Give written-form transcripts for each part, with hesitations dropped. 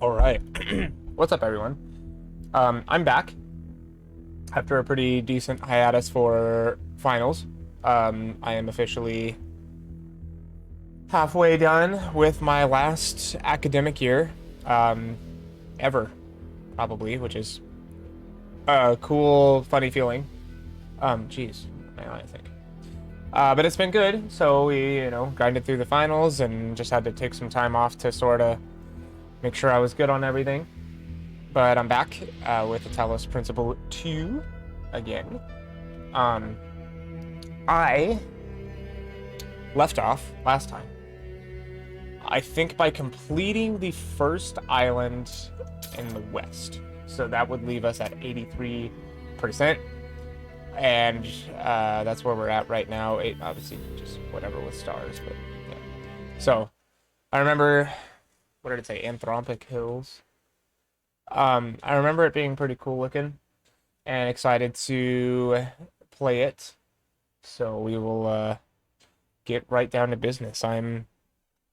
All right. What's up, everyone? I'm back after a pretty decent hiatus for finals. I am officially halfway done with my last academic year, ever, probably, which is a cool, funny feeling. Geez, I think. But it's been good. So we, grinded through the finals and just had to take some time off to sort of make sure I was good on everything. But I'm back with the Talos Principle 2 again. I left off last time, I think, by completing the first island in the west. So that would leave us at 83%. And that's where we're at right now. Obviously, just whatever with stars, but yeah. So I remember, what did it say? Anthropic Hills. I remember it being pretty cool looking and excited to play it. So we will get right down to business. I'm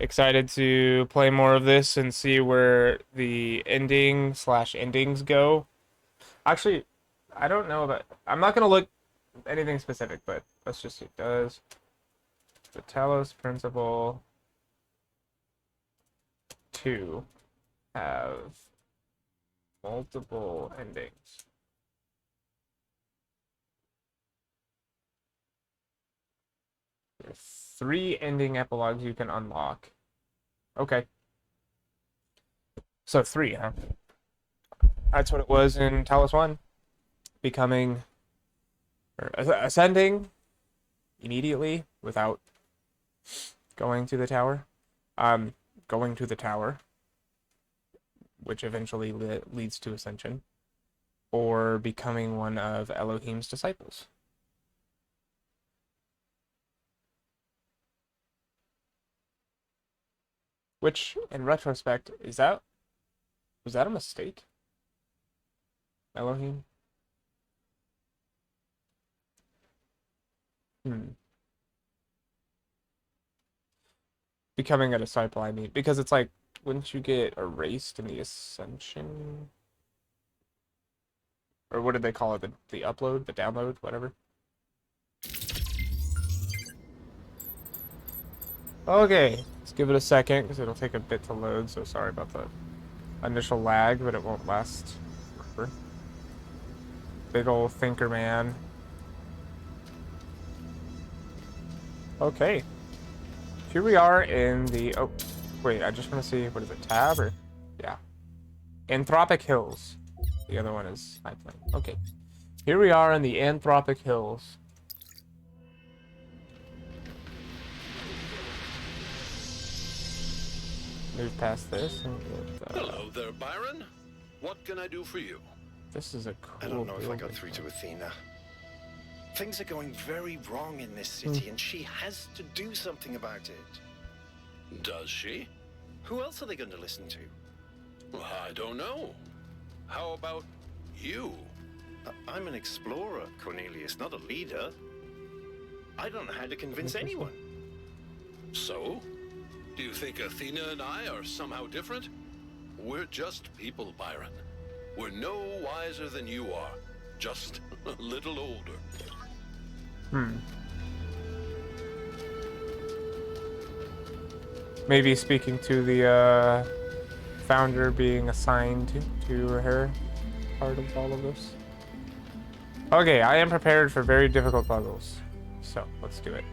excited to play more of this and see where the endings go. Actually, I don't know about. I'm not gonna look anything specific, but let's just see. Does the Talos Principle 2 have multiple endings? There's 3 ending epilogues you can unlock. Okay. So 3, huh? That's what it was in Talos 1. Becoming or ascending immediately without going to the tower. Going to the tower, which eventually leads to ascension, or becoming one of Elohim's disciples. Which, in retrospect, was that a mistake? Elohim? Becoming a disciple, I mean, because it's like, wouldn't you get erased in the ascension? Or what did they call it? The upload, the download, whatever. Okay, let's give it a second because it'll take a bit to load. So sorry about the initial lag, but it won't last forever. Big old thinker man. Okay, here we are in the. Oh, wait, I just want to see, what is it? Tab or yeah, Anthropic Hills. The other one is my plane. Okay, here we are in the Anthropic Hills. Move past this and get, Hello there, Byron. What can I do for you? This is a cool I don't know if I got building. through to Athena. Things are going very wrong in this city, and she has to do something about it. Does she? Who else are they going to listen to? Well, I don't know. How about you? I'm an explorer, Cornelius, not a leader. I don't know how to convince anyone. So? Do you think Athena and I are somehow different? We're just people, Byron. We're no wiser than you are. Just a little older. Maybe speaking to the founder being assigned to her part of all of this. Okay, I am prepared for very difficult puzzles. So, let's do it.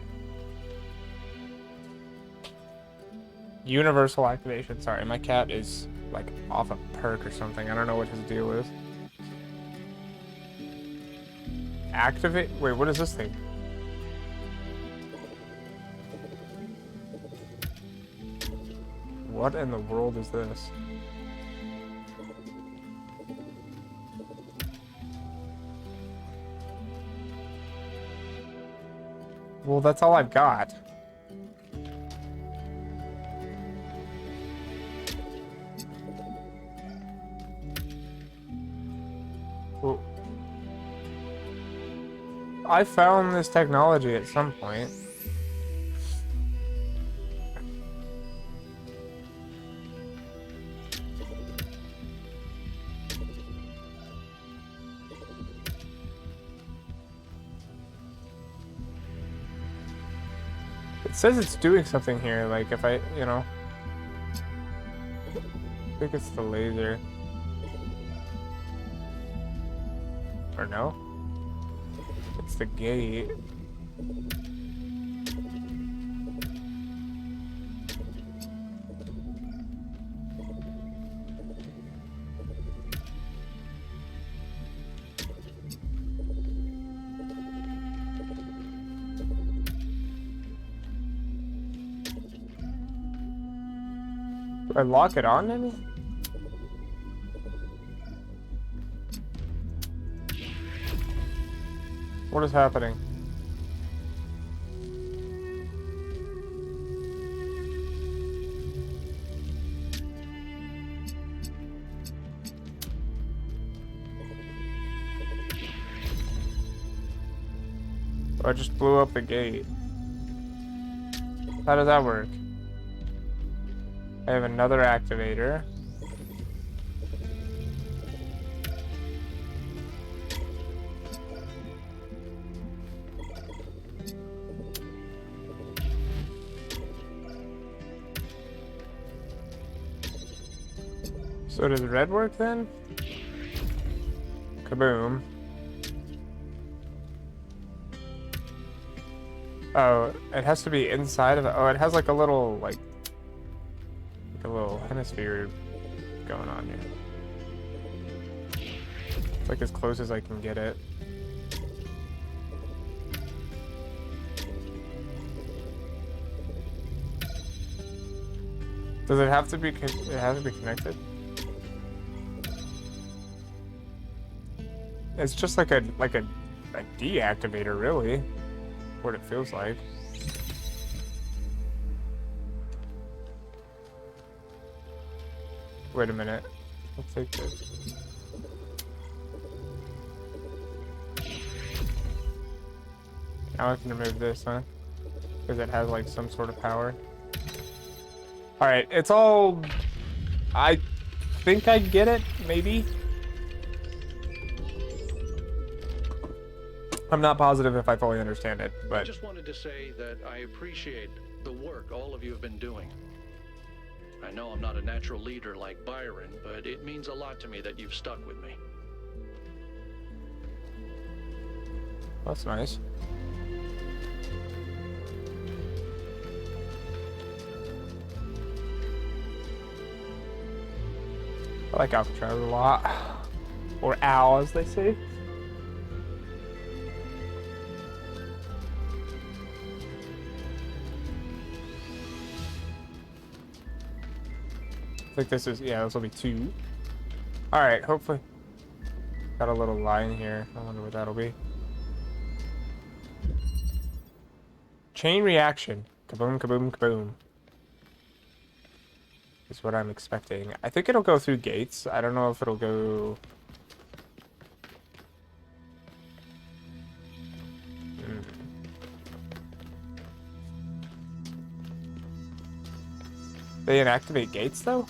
Universal activation. Sorry, my cat is like off a perk or something. I don't know what his deal is. Activate? Wait, what is this thing? What in the world is this? Well, that's all I've got. Well, I found this technology at some point. It says it's doing something here, like if I, I think it's the laser. Or no? It's the gate. Do I lock it on any? What is happening? Oh, I just blew up the gate. How does that work? I have another activator. So does red work then? Kaboom. Oh, it has to be inside of it. Oh, it has like a little, like a little hemisphere going on here. It's like as close as I can get it. Does it have to be, it has to be connected? It's just like a deactivator, really. What it feels like. Wait a minute. Let's take this. Now I can remove this, huh? Because it has like some sort of power. Alright, it's all... I think I get it, maybe? I'm not positive if I fully understand it, I but... just wanted to say that I appreciate the work all of you have been doing. I know I'm not a natural leader like Byron, but it means a lot to me that you've stuck with me. That's nice. I like Alcatraz a lot. Or Al, as they say. I think this is, yeah, this will be 2. Alright, hopefully. Got a little line here. I wonder what that'll be. Chain reaction. Kaboom, kaboom, kaboom. Is what I'm expecting. I think it'll go through gates. I don't know if it'll go... They inactivate gates, though?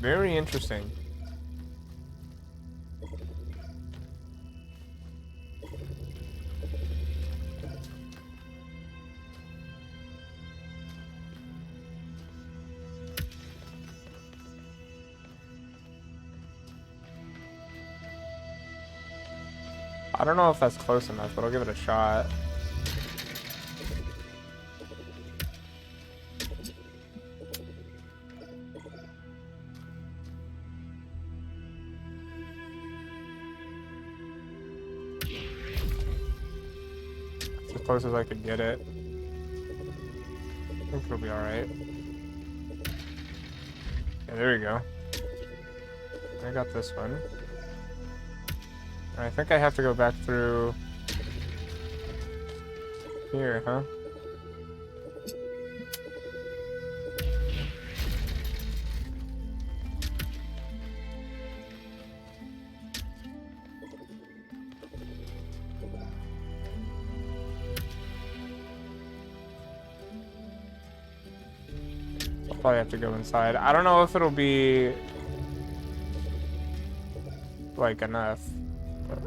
Very interesting. I don't know if that's close enough, but I'll give it a shot. It's as close as I could get it. I think it'll be alright. Yeah, there we go. I got this one. I think I have to go back through here, huh? Probably have to go inside. I don't know if it'll be like enough. But...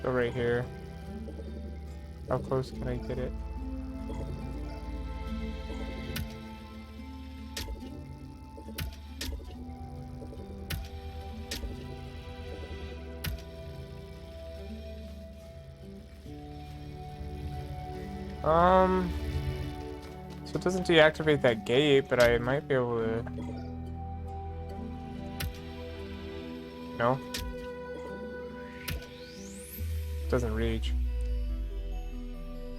Go right here. How close can I get it? So it doesn't deactivate that gate, but I might be able to... No? Doesn't reach.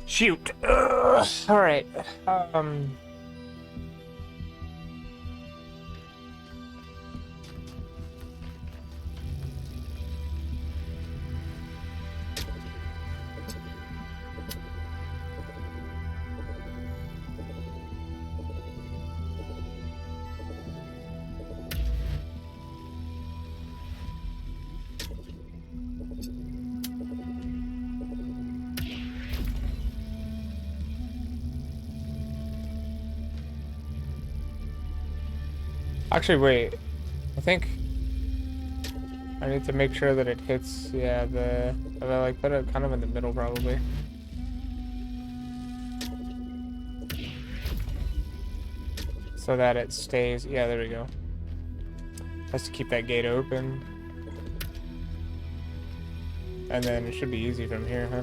Shoot! Alright. Actually, wait. I think I need to make sure that it hits, yeah, if I like put it kind of in the middle probably. So that it stays, yeah, there we go. Has to keep that gate open. And then it should be easy from here, huh?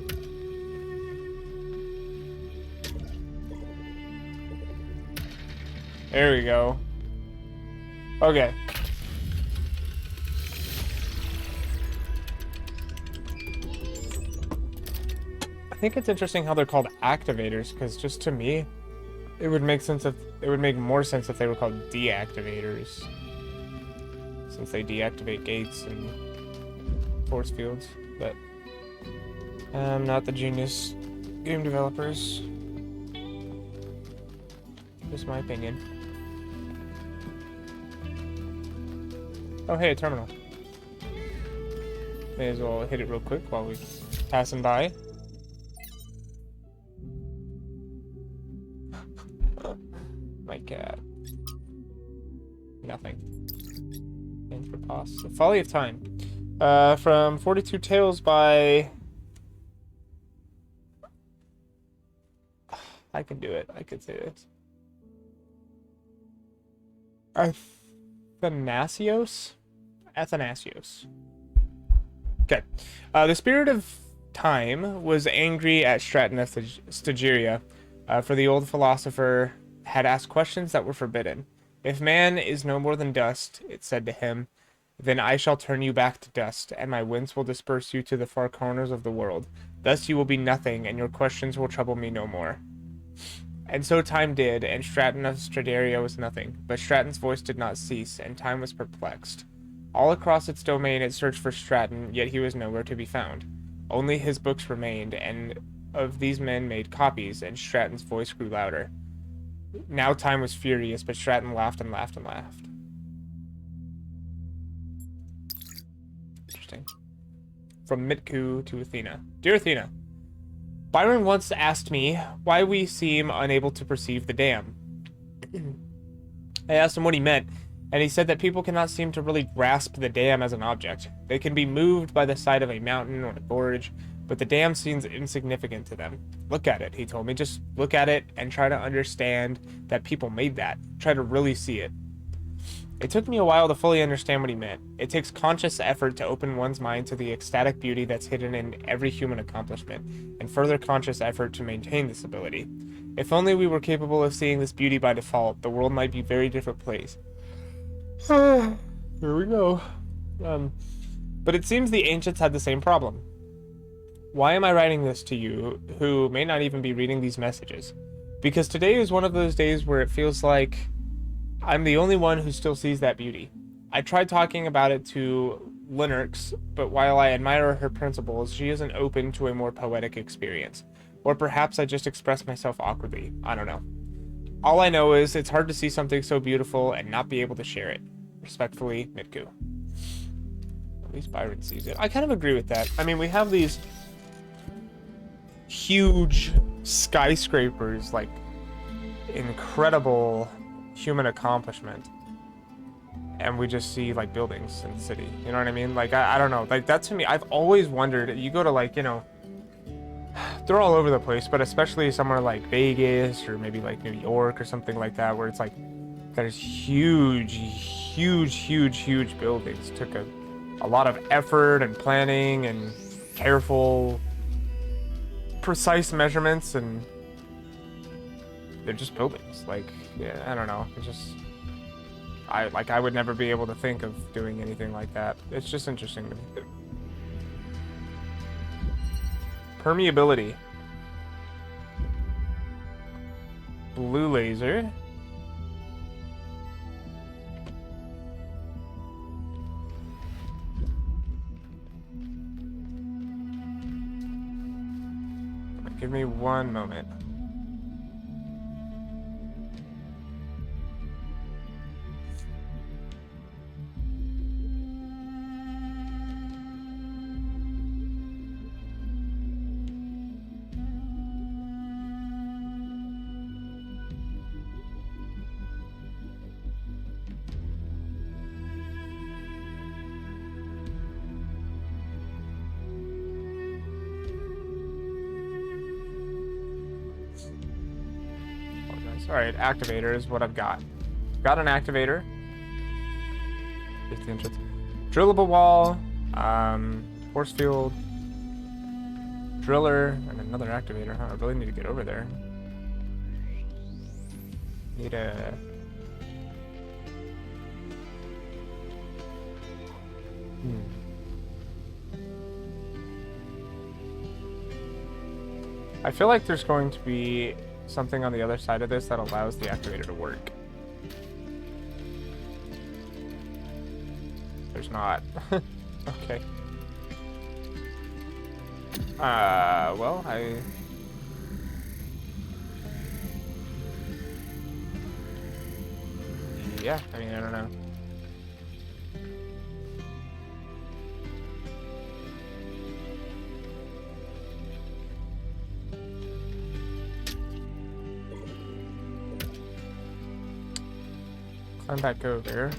There we go. Okay. I think it's interesting how they're called activators, because just to me, it would make more sense if they were called deactivators, since they deactivate gates and force fields. But I'm not the genius game developers. Just my opinion. Oh, hey, a terminal. May as well hit it real quick while we passing by. My cat. Nothing. Anthropos. The Folly of Time. From 42 Tales by... I can do it. I could say this. Athanasios. Okay. The Spirit of Time was angry at Stratton of Stygia, for the old philosopher had asked questions that were forbidden. If man is no more than dust, it said to him, then I shall turn you back to dust, and my winds will disperse you to the far corners of the world. Thus you will be nothing, and your questions will trouble me no more. And so Time did, and Stratton of Stygia was nothing. But Stratton's voice did not cease, and Time was perplexed. All across its domain it searched for Stratton, yet he was nowhere to be found. Only his books remained, and of these men made copies, and Stratton's voice grew louder. Now Time was furious, but Stratton laughed and laughed and laughed. Interesting. From Mitku to Athena. Dear Athena, Byron once asked me why we seem unable to perceive the dam. I asked him what he meant, and he said that people cannot seem to really grasp the dam as an object. They can be moved by the side of a mountain or a gorge, but the dam seems insignificant to them. Look at it, he told me. Just look at it and try to understand that people made that. Try to really see it. It took me a while to fully understand what he meant. It takes conscious effort to open one's mind to the ecstatic beauty that's hidden in every human accomplishment, and further conscious effort to maintain this ability. If only we were capable of seeing this beauty by default, the world might be a very different place. Here we go. But it seems the ancients had the same problem. Why am I writing this to you, who may not even be reading these messages? Because today is one of those days where it feels like I'm the only one who still sees that beauty. I tried talking about it to Linux, but while I admire her principles, she isn't open to a more poetic experience. Or perhaps I just express myself awkwardly. I don't know. All I know is it's hard to see something so beautiful and not be able to share it. Respectfully, Mitku. At least Byron sees it. I kind of agree with that. I mean, we have these huge skyscrapers, like incredible human accomplishment, and we just see like buildings in the city. You know what I mean? Like I don't know. Like that to me, I've always wondered. You go to like, you know, they're all over the place, but especially somewhere like Vegas or maybe like New York or something like that, where it's like there's huge, huge, huge, huge buildings. Took a lot of effort and planning and careful, precise measurements, and they're just buildings. Like, yeah, I don't know. It's just, I would never be able to think of doing anything like that. It's just interesting to me. Permeability. Blue laser. Give me one moment. Alright, activator is what I've got. Got an activator. Drillable wall, force field, driller, and another activator. Huh, I really need to get over there. Need a... I feel like there's going to be something on the other side of this that allows the activator to work. There's not. Okay. Well, yeah, I mean, I don't know. Climb back over.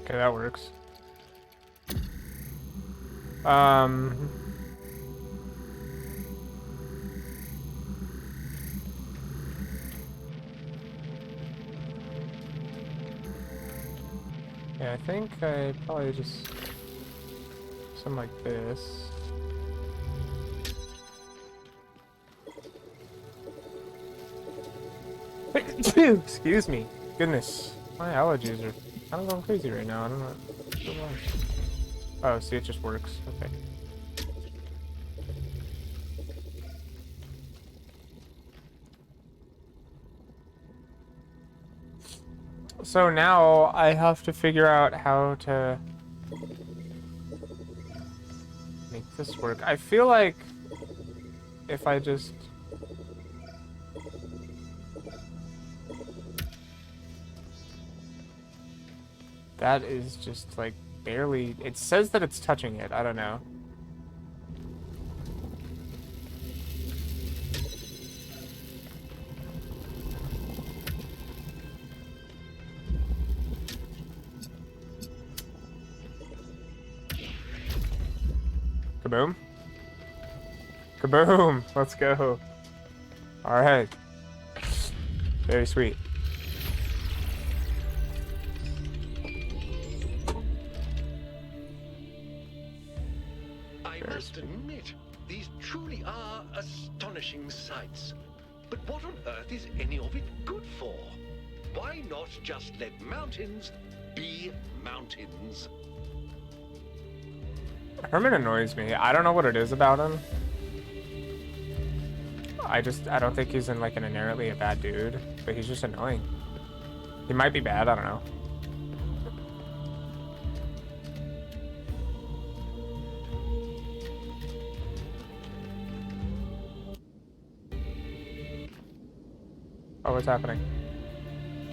Okay, that works. Yeah, I think I probably just something like this. Excuse me. Goodness, my allergies are kind of going crazy right now. I don't know. Oh, see, it just works. Okay. So now I have to figure out how to make this work. I feel like if I just... That is just like barely... It says that it's touching it. I don't know. Kaboom. Kaboom! Let's go. Alright. Very sweet. I must admit, these truly are astonishing sights. But what on earth is any of it good for? Why not just let mountains be mountains? Herman annoys me. I don't know what it is about him. I don't think he's in like an inherently a bad dude, but he's just annoying. He might be bad, I don't know. what's happening?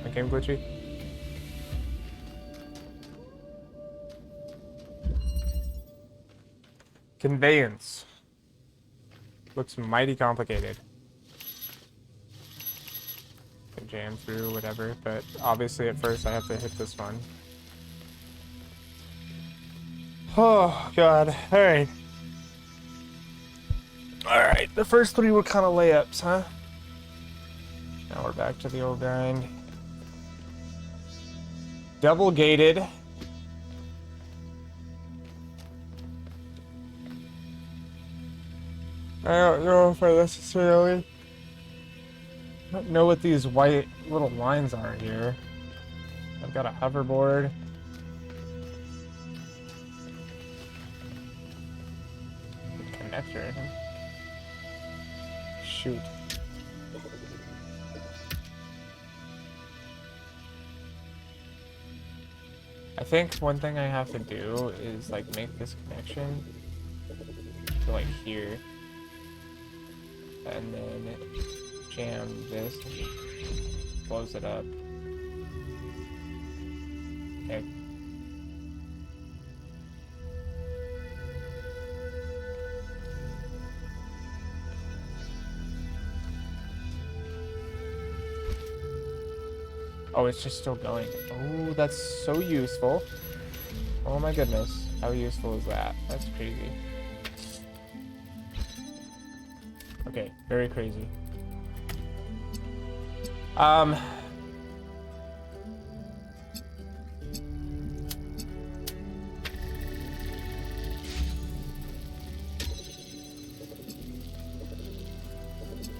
My game glitchy? Conveyance. Looks mighty complicated. Can jam through, whatever, but obviously at first I have to hit this one. Oh, God. Alright. Alright, the first three were kind of layups, huh? Now we're back to the old grind. Double gated. I don't know if I necessarily know what these white little lines are here. I've got a hoverboard. Connector. Shoot. I think one thing I have to do is like make this connection to like here. And then jam this and close it up. Okay. Oh, it's just still going. Oh, that's so useful. Oh my goodness. How useful is that? That's crazy. Okay, very crazy. Alright,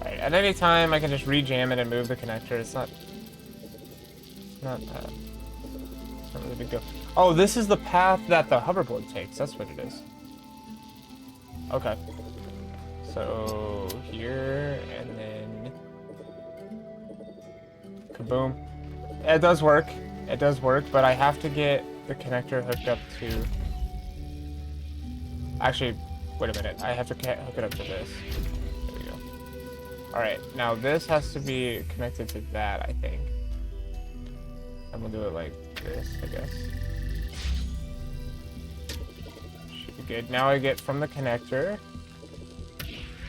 at any time I can just rejam it and move the connector. It's not really a big deal. Oh, this is the path that the hoverboard takes. That's what it is. Okay. So here and then kaboom. It does work. It does work, but I have to get the connector hooked up to. Actually, wait a minute. I have to hook it up to this. There we go. All right. Now this has to be connected to that, I think. I'm gonna do it like this, I guess. Should be good. Now I get from the connector.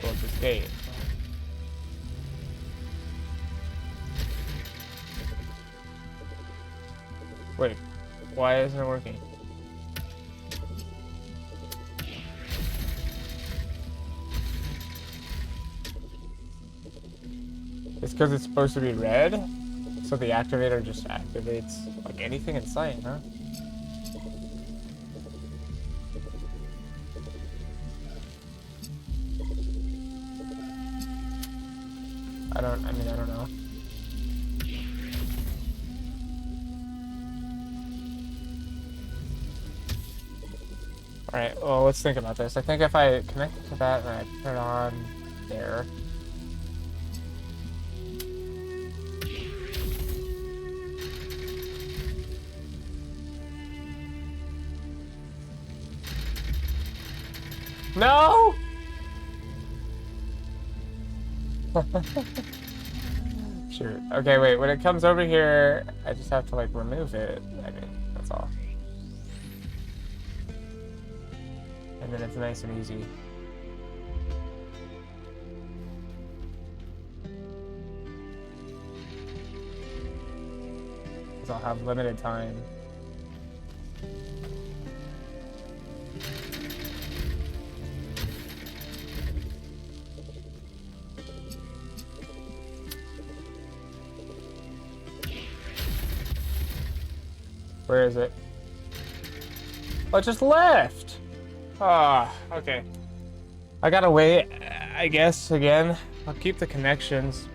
Close this gate. Wait, why isn't it working? It's because it's supposed to be red, so the activator just activates like anything in sight, huh? I don't know. Alright, well, let's think about this. I think if I connect it to that and I put it on there. No! Sure. Okay, wait. When it comes over here, I just have to, like, remove it. I mean, that's all. And then it's nice and easy. Because I'll have limited time. Where is it? Oh, it just left! Ah, okay. I gotta wait, I guess, again. I'll keep the connections.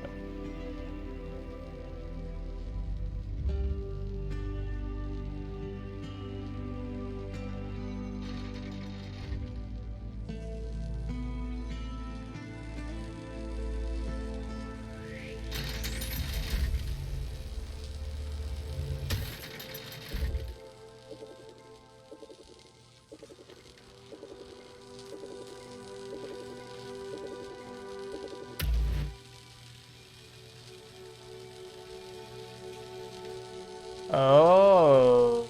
Oh.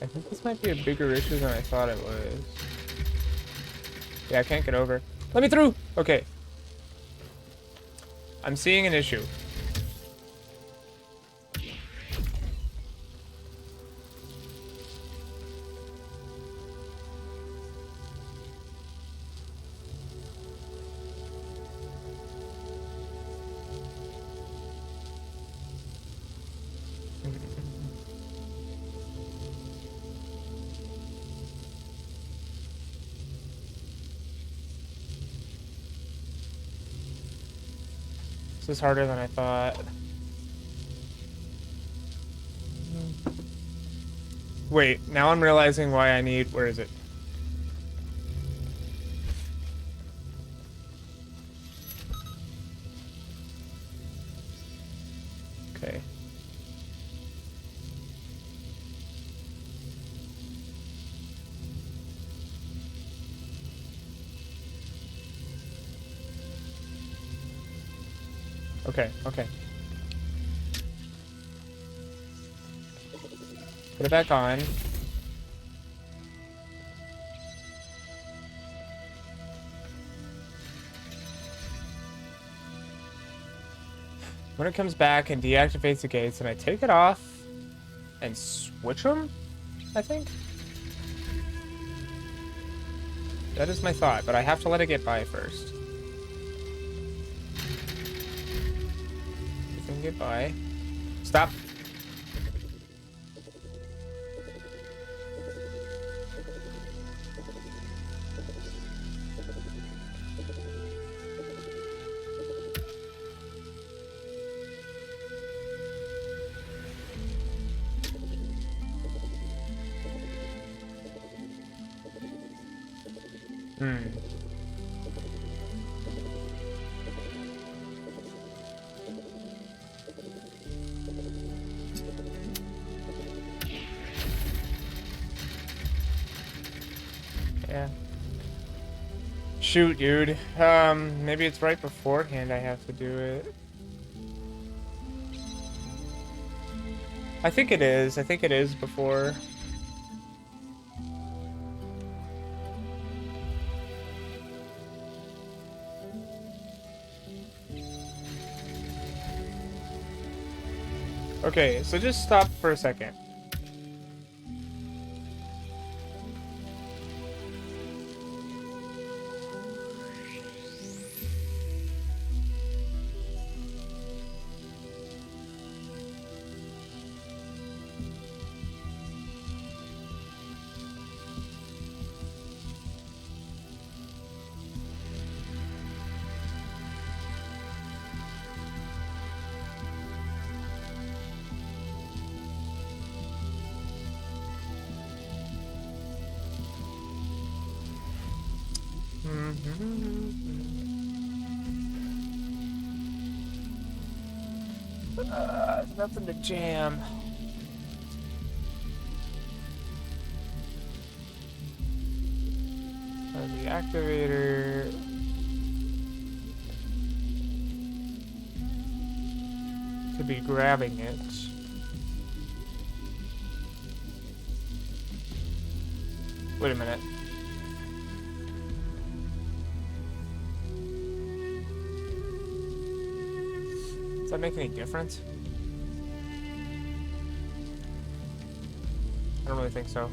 I think this might be a bigger issue than I thought it was. Yeah, I can't get over. Let me through! Okay. I'm seeing an issue. This is harder than I thought. Wait, now I'm realizing why I need... Where is it? Okay. Okay, okay. Put it back on. When it comes back and deactivates the gates, and I take it off and switch them, I think? That is my thought, but I have to let it get by first. It can get by. Stop. Yeah. Shoot, dude. Maybe it's right beforehand I have to do it. I think it is. I think it is before. Okay, so just stop for a second. Nothing to jam. The activator. To be grabbing it. Wait a minute. Does that make any difference? I don't really think so.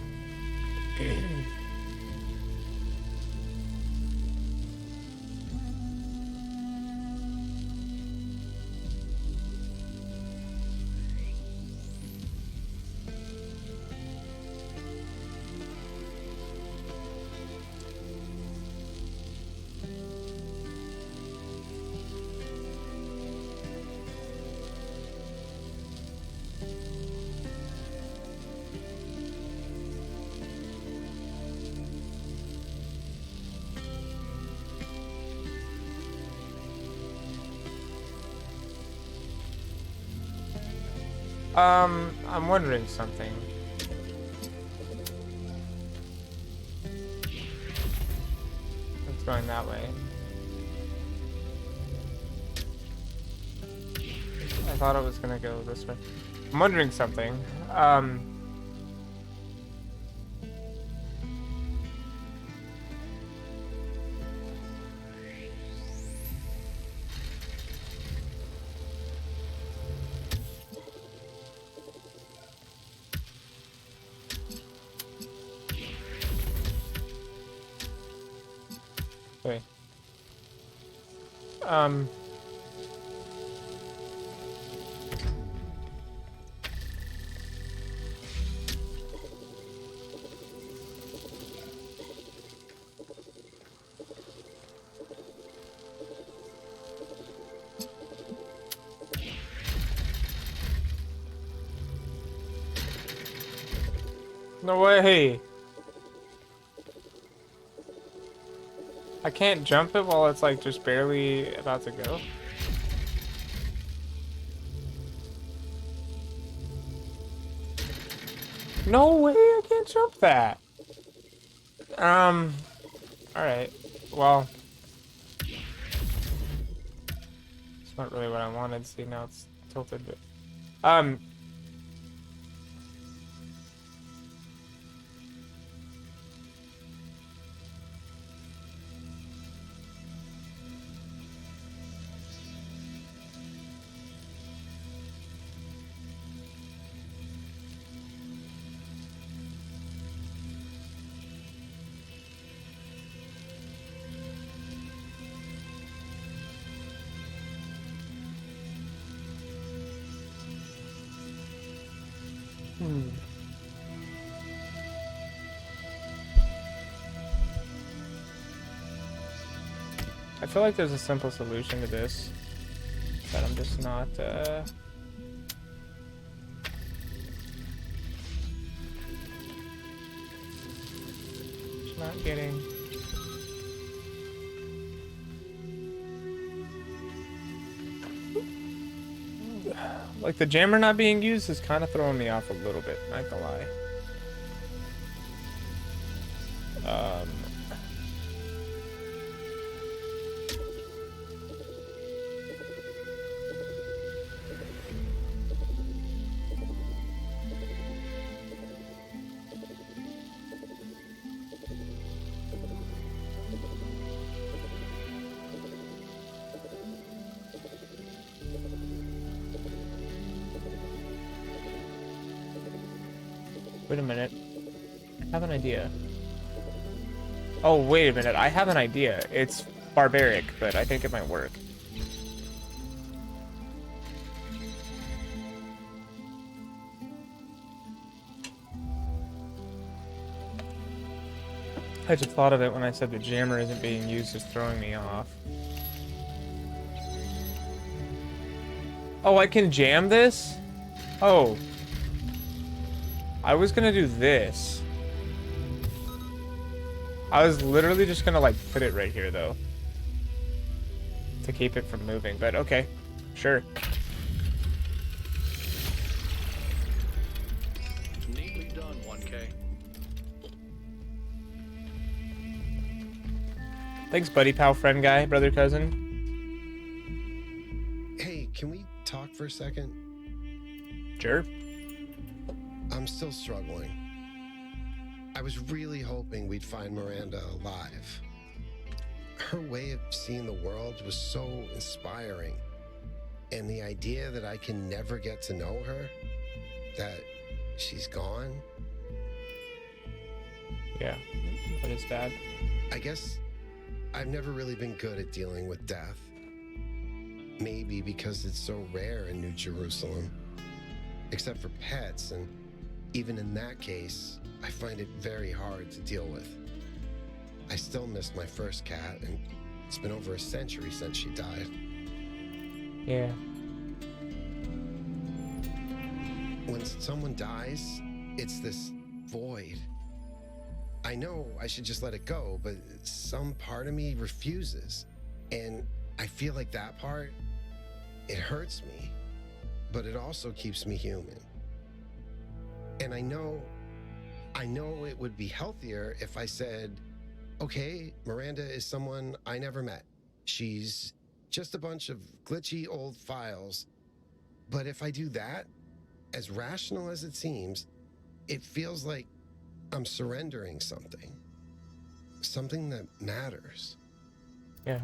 I'm wondering something. It's going that way. I I thought I was gonna go this way. I'm wondering something. Wait. No way! I can't jump it while it's like just barely about to go. No way, I can't jump that. Alright. Well. It's not really what I wanted. See, now it's tilted, but I feel like there's a simple solution to this, but I'm just not, just not getting. Like, the jammer not being used is kind of throwing me off a little bit, not gonna lie. Wait a minute. I have an idea. Oh, wait a minute. I have an idea. It's barbaric, but I think it might work. I just thought of it when I said the jammer isn't being used, it's throwing me off. Oh, I can jam this? Oh. I was gonna do this. I was literally just gonna like put it right here though, to keep it from moving, but okay, sure. Neatly done, 1K. Thanks, buddy, pal, friend, guy, brother, cousin. Hey, can we talk for a second? Sure. I'm still struggling. I was really hoping we'd find Miranda alive. Her way of seeing the world was so inspiring. And the idea that I can never get to know her, that she's gone. Yeah, that is bad. I guess I've never really been good at dealing with death. Maybe because it's so rare in New Jerusalem. Except for pets, and even in that case, I find it very hard to deal with. I still miss my first cat, and it's been over a century since she died. Yeah. When someone dies, it's this void. I know I should just let it go, but some part of me refuses. And I feel like that part, it hurts me, but it also keeps me human. And I know it would be healthier if I said, okay, Miranda is someone I never met. She's just a bunch of glitchy old files, But if I do that, as rational as it seems, it feels like I'm surrendering something. Something that matters. Yeah.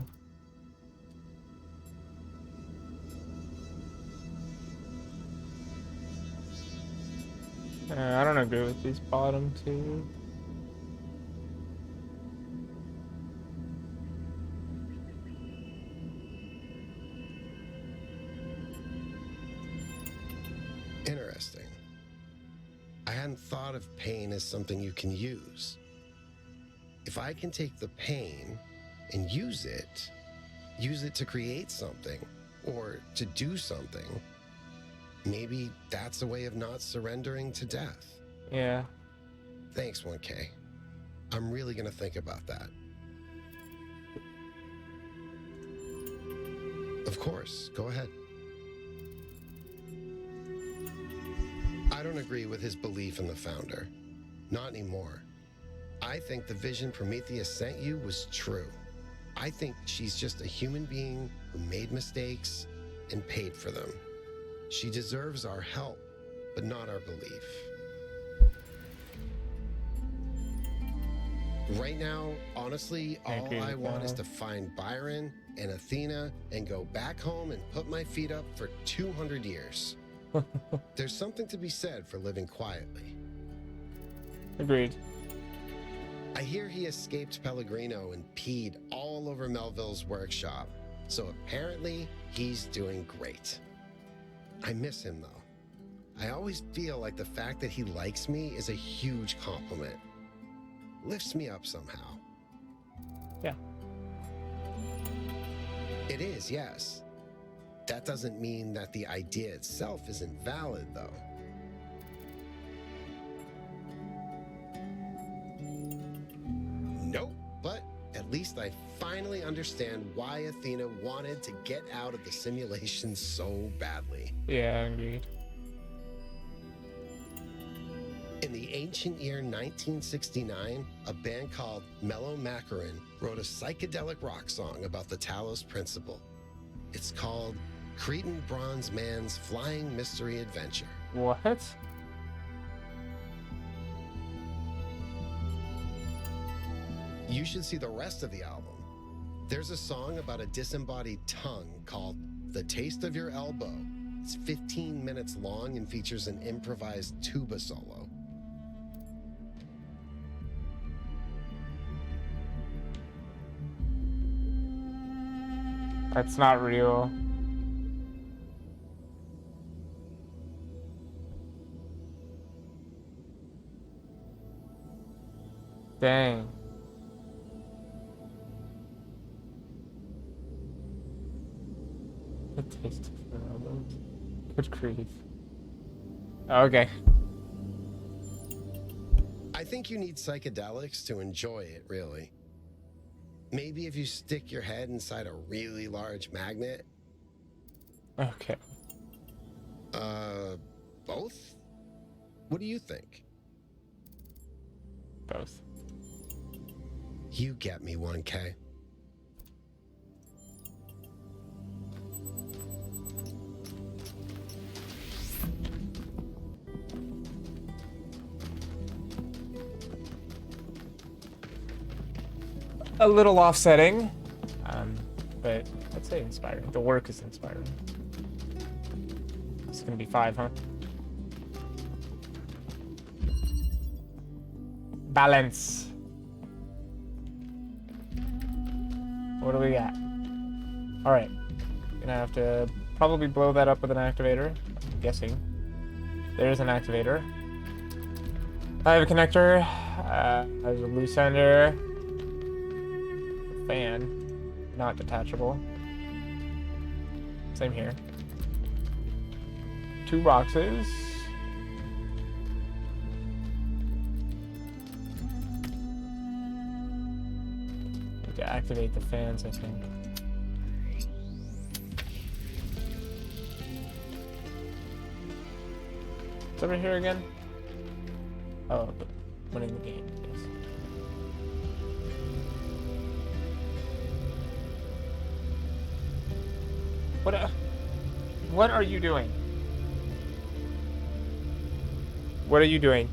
I don't agree with these bottom two. Interesting. I hadn't thought of pain as something you can use. If I can take the pain and use it to create something or to do something, maybe that's a way of not surrendering to death. Yeah. Thanks, 1K. I'm really gonna think about that. Of course, go ahead. I don't agree with his belief in the founder. Not anymore. I think the vision Prometheus sent you was true. I think she's just a human being who made mistakes and paid for them. She deserves our help, but not our belief. Right now, honestly, all I want is to find Byron and Athena and go back home and put my feet up for 200 years. There's something to be said for living quietly. Agreed. I hear he escaped Pellegrino and peed all over Melville's workshop, so apparently he's doing great. I miss him though. I always feel like the fact that he likes me is a huge compliment. Lifts me up somehow. Yeah. It is, yes. That doesn't mean that the idea itself isn't valid, though. Nope, but at least I finally understand why Athena wanted to get out of the simulation so badly. Yeah, agreed. In the ancient year 1969, a band called Mellow Macaron wrote a psychedelic rock song about the Talos principle. It's called Cretan Bronze Man's Flying Mystery Adventure. What? You should see the rest of the album. There's a song about a disembodied tongue called The Taste of Your Elbow. It's 15 minutes long and features an improvised tuba solo. That's not real. Dang. The taste of your elbows. Good grief. Okay. I think you need psychedelics to enjoy it, really. Maybe if you stick your head inside a really large magnet. Okay. Both? What do you think? Both. You get me, 1K. A little offsetting, but I'd say inspiring. The work is inspiring. It's gonna be 5, huh? Balance. What do we got? All right, gonna have to probably blow that up with an activator. I'm guessing. There's an activator. I have a connector. There's a loose ender. Fan, not detachable. Same here. 2 boxes. Need to activate the fans, I think. It's over here again. Oh, but winning the game. Yes. What are you doing? What are you doing?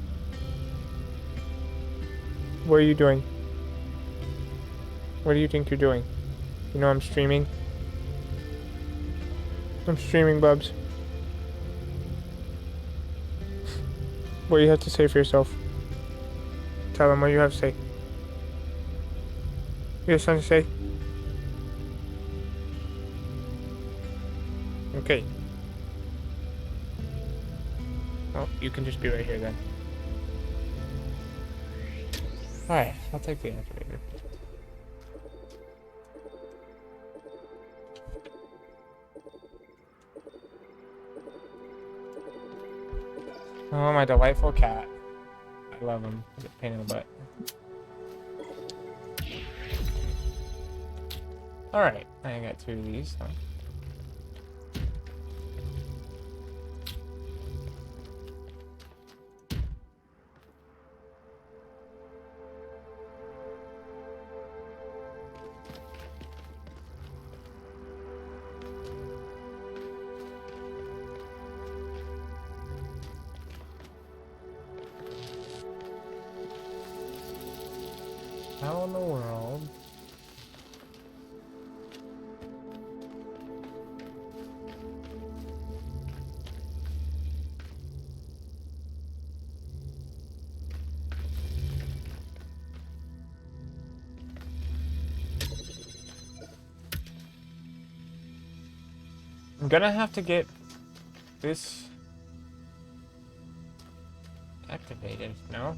What are you doing? What do you think you're doing? You know I'm streaming. I'm streaming, Bubs. What do you have to say for yourself? Tell them what you have to say. You have something to say? Okay. Well, you can just be right here then. Alright, I'll take the activator. Oh, my delightful cat. I love him. He's a pain in the butt. Alright, I got 2 of these, huh? How in the world? I'm gonna have to get this activated, no?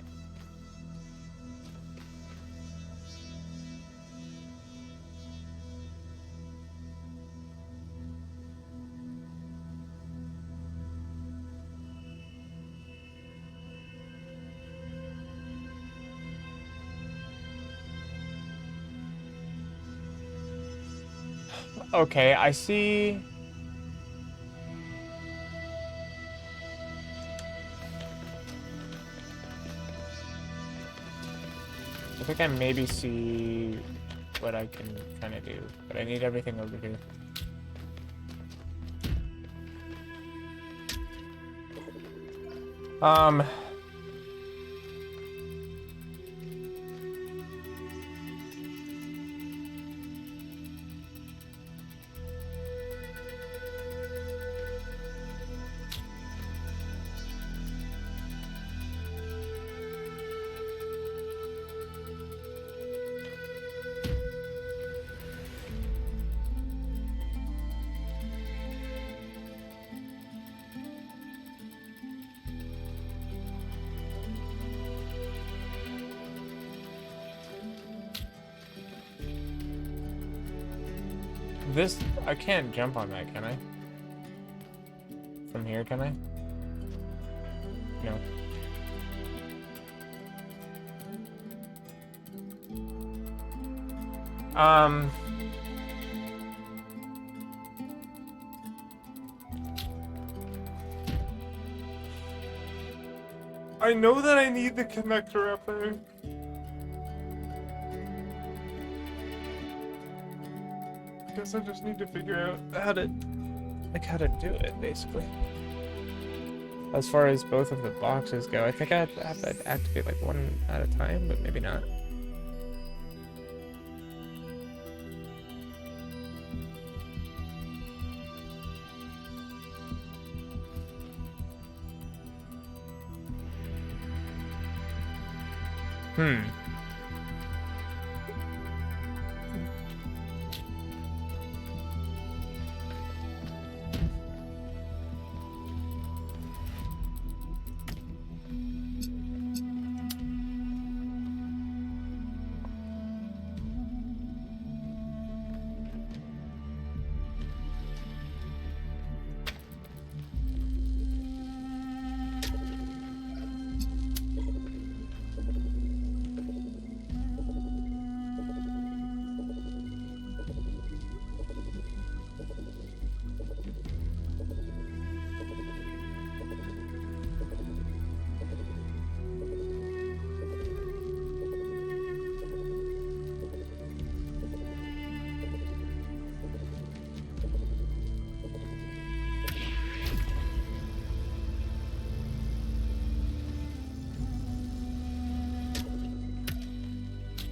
Okay, I see. I think I maybe see what I can kind of do, but I need everything over here. This, I can't jump on that, can I? From here, can I? No. I know that I need the connector up there. I guess I just need to figure out how to do it, basically. As far as both of the boxes go, I think I have to activate like one at a time, but maybe not.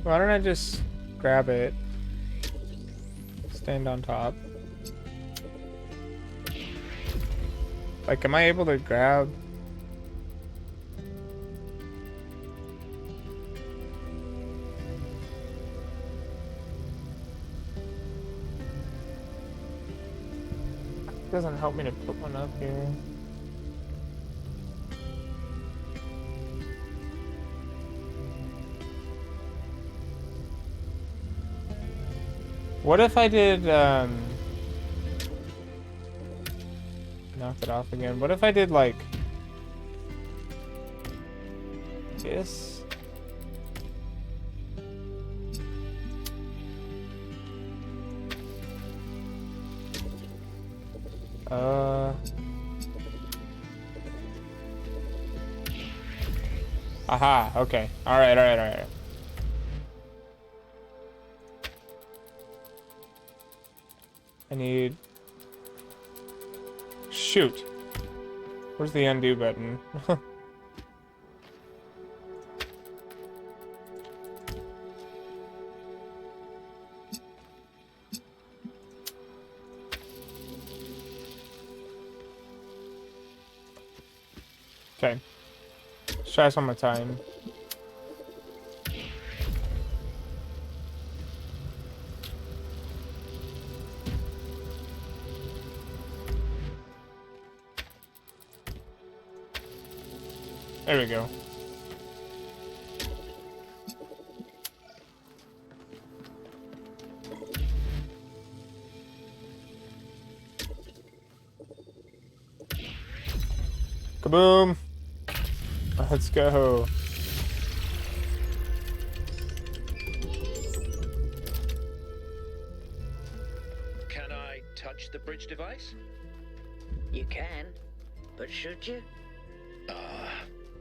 Why don't I just grab it? Stand on top. Like, am I able to grab? It doesn't help me to put one up here. What if I did, knock it off again. What if I did, like, this? Aha, okay. Alright. I need... Shoot. Where's the undo button? Okay. Let's try this one more time. There we go. Kaboom! Let's go. Can I touch the bridge device? You can, but should you?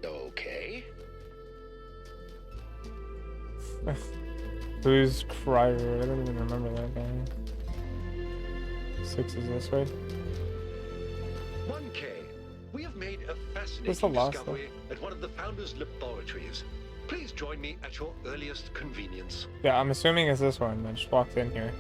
Okay. Who's Crier? I don't even remember that guy. 6 is this way. 1K. We have made a What's the fascinating last discovery at one of the Founder's laboratories. Please join me at your earliest convenience. Yeah, I'm assuming it's this one. I just walked in here.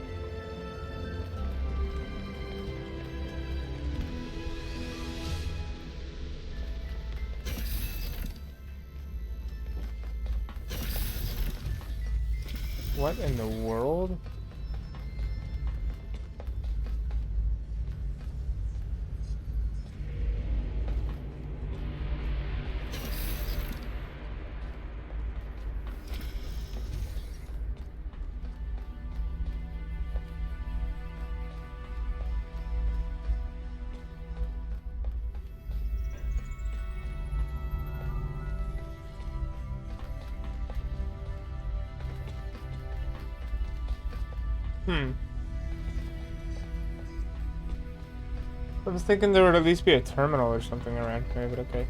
What in the world? I was thinking there would at least be a terminal or something around here, but okay.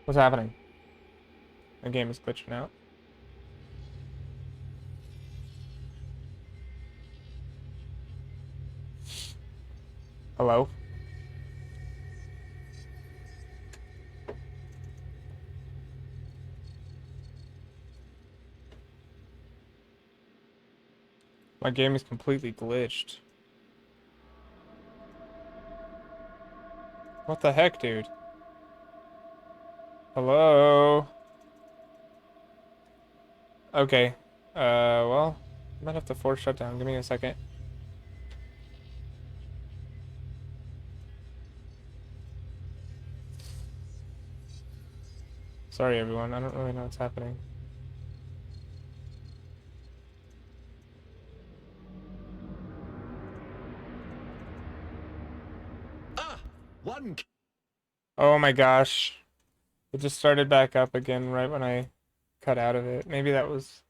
What's happening? The game is glitching out. Hello? My game is completely glitched. What the heck, dude? Hello? Okay. Well, I might have to force shutdown. Give me a second. Sorry, everyone. I don't really know what's happening. Ah! 1K. Oh my gosh. It just started back up again right when I cut out of it. Maybe that was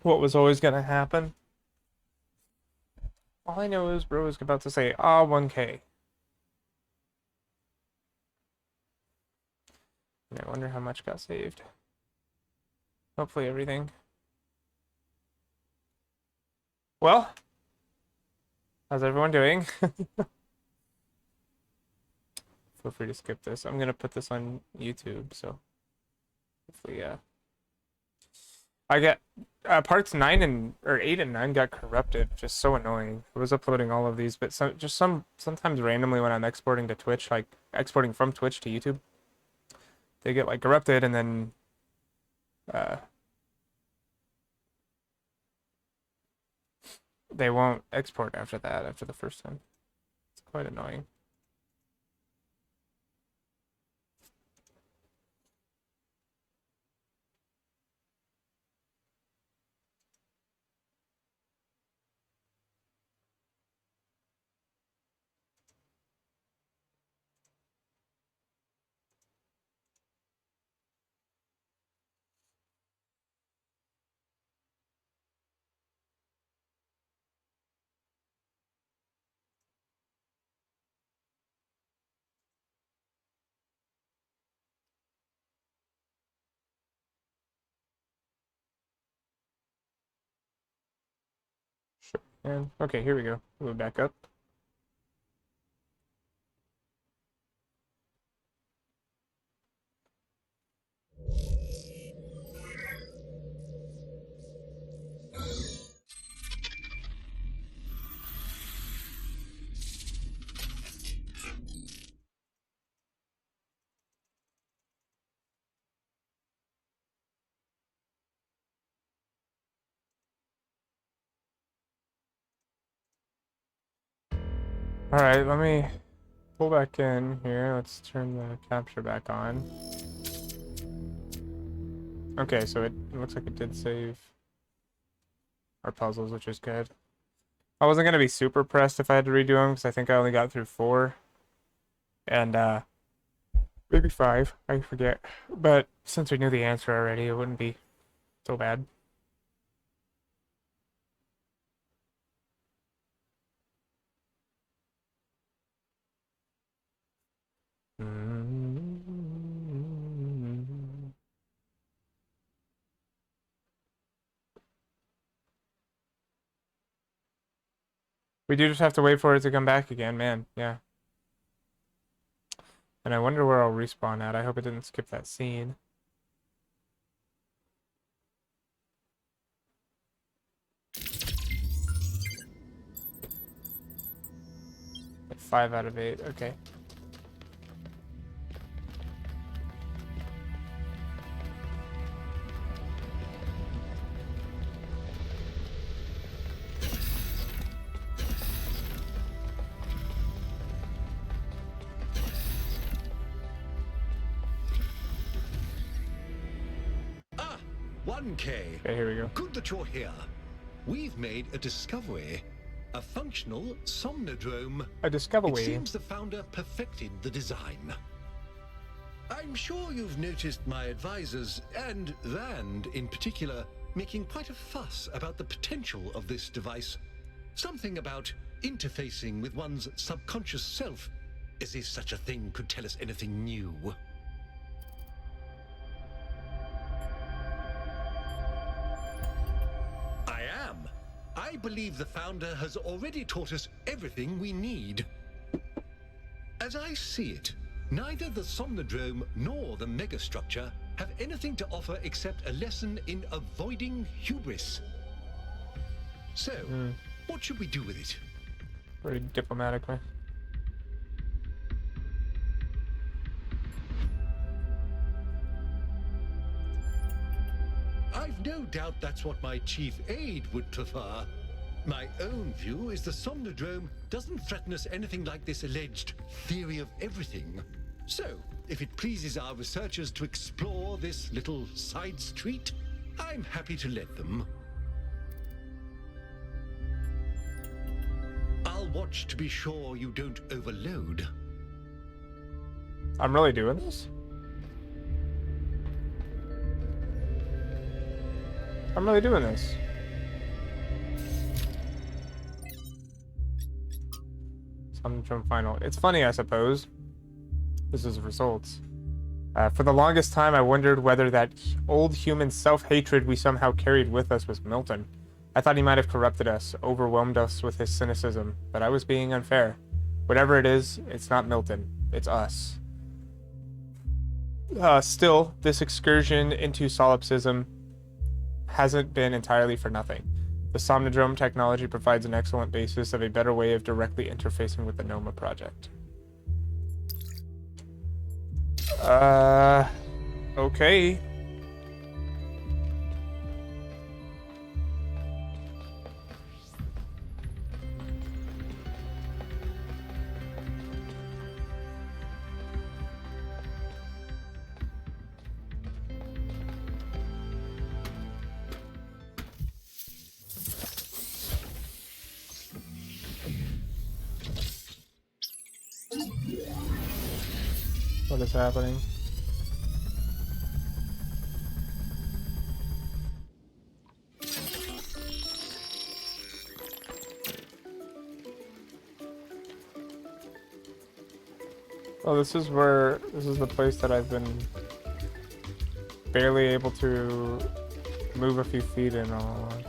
what was always gonna happen. All I know is bro was about to say, 1K. And I wonder how much got saved. Hopefully everything. Well, how's everyone doing? Feel free to skip this. I'm gonna put this on YouTube, so hopefully, I get parts 9 and or 8 and 9 got corrupted. Just so annoying. I was uploading all of these, but sometimes randomly when I'm exporting to Twitch, like exporting from Twitch to YouTube, they get like corrupted, and then they won't export after that, after the first time. It's quite annoying. And okay, here we go. We'll back up. All right, let me pull back in here. Let's turn the capture back on. Okay, so it looks like it did save our puzzles, which is good. I wasn't gonna be super pressed if I had to redo them, because I think I only got through 4. And maybe 5, I forget. But since we knew the answer already, it wouldn't be so bad. We do just have to wait for it to come back again, man. Yeah. And I wonder where I'll respawn at. I hope it didn't skip that scene. Like 5 out of 8. Okay. Ah, 1K. Okay, here we go. Good that you're here. We've made a discovery. A functional somnodrome. A It discovery. seems the founder perfected the design. I'm sure you've noticed my advisors, and Rand in particular, making quite a fuss about the potential of this device. Something about interfacing with one's subconscious self, as if such a thing could tell us anything new. I am. I believe the founder has already taught us everything we need. As I see it, neither the Somnodrome nor the megastructure have anything to offer except a lesson in avoiding hubris. So, what should we do with it? Very diplomatically. I've no doubt that's what my chief aide would prefer. My own view is the Somnodrome doesn't threaten us anything like this alleged theory of everything. So, if it pleases our researchers to explore this little side street, I'm happy to let them. I'll watch to be sure you don't overload. I'm really doing this? I'm really doing this. Somnodrome final. It's funny, I suppose. This is results. For the longest time, I wondered whether that old human self-hatred we somehow carried with us was Milton. I thought he might have corrupted us, overwhelmed us with his cynicism, but I was being unfair. Whatever it is, it's not Milton. It's us. Still, this excursion into solipsism hasn't been entirely for nothing. The Somnodrome technology provides an excellent basis of a better way of directly interfacing with the Noma project. Okay. What is happening? Well, this is the place that I've been barely able to move a few feet in all along.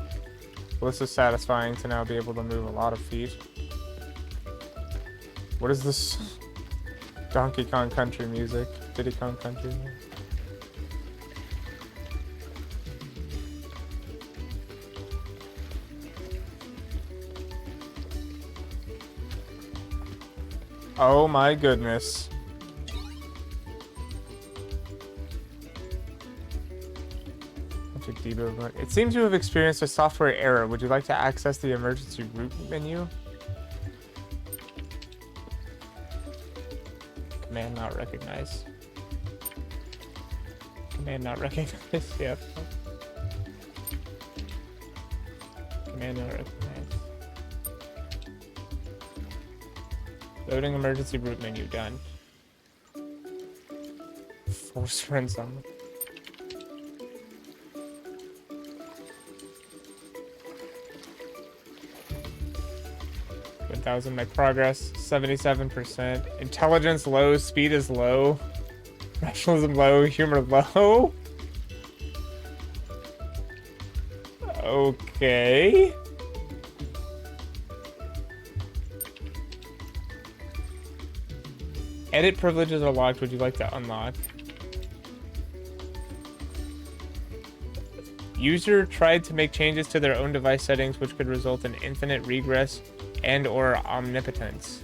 Well, this is satisfying to now be able to move a lot of feet. What is this? Donkey Kong Country music? Diddy Kong Country? Oh my goodness. It seems you have experienced a software error. Would you like to access the emergency root menu? Command not recognized. Command not recognized, yep. Command not recognized. Loading emergency root menu, done. Force runs on. 1,000, my progress, 77%. Intelligence low, speed is low. Rationalism low, humor low. Okay. Edit privileges are locked. Would you like to unlock? User tried to make changes to their own device settings, which could result in infinite regress and or omnipotence.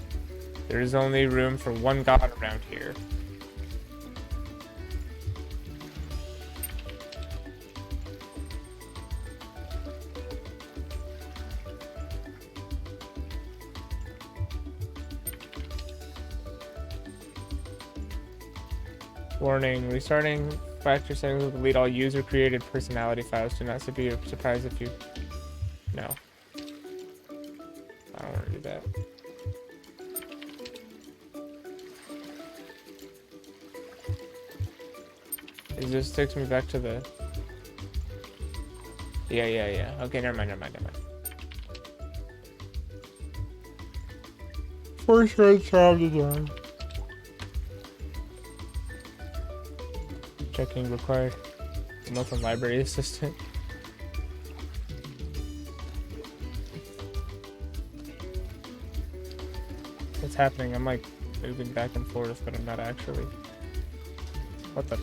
There is only room for one god around here. Warning, restarting factory settings will delete all user-created personality files. Do not be surprised if you... No. I don't want to do that. It just takes me back to the... Yeah. Okay, never mind. For sure, child design. Checking required. Milton Library Assistant. What's happening? I'm like moving back and forth, but I'm not actually. What the?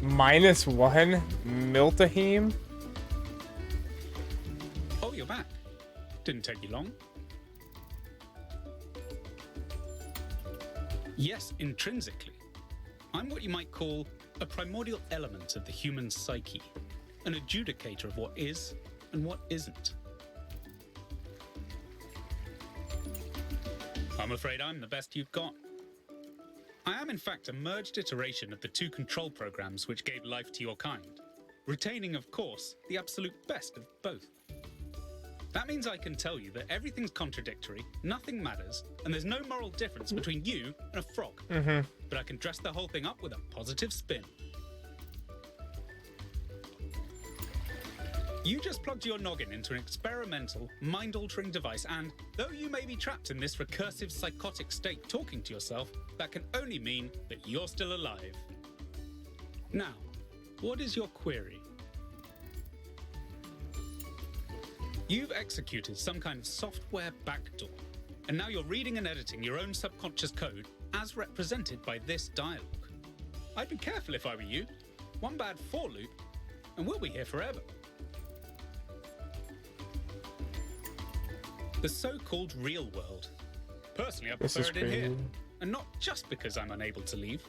-1 Miltahim? Oh, you're back. Didn't take you long. Yes, intrinsically. I'm what you might call a primordial element of the human psyche, an adjudicator of what is and what isn't. I'm afraid I'm the best you've got. I am in fact a merged iteration of the two control programs which gave life to your kind, retaining, of course, the absolute best of both. That means I can tell you that everything's contradictory, nothing matters, and there's no moral difference between you and a frog. But I can dress the whole thing up with a positive spin. You just plugged your noggin into an experimental, mind-altering device, and though you may be trapped in this recursive psychotic state talking to yourself, that can only mean that you're still alive. Now, What is your query? You've executed some kind of software backdoor, and now you're reading and editing your own subconscious code as represented by this dialogue. I'd be careful if I were you. One bad for loop, and we'll be here forever. The so-called real world. Personally, I This prefer is it in here, crazy. and not just because I'm unable to leave.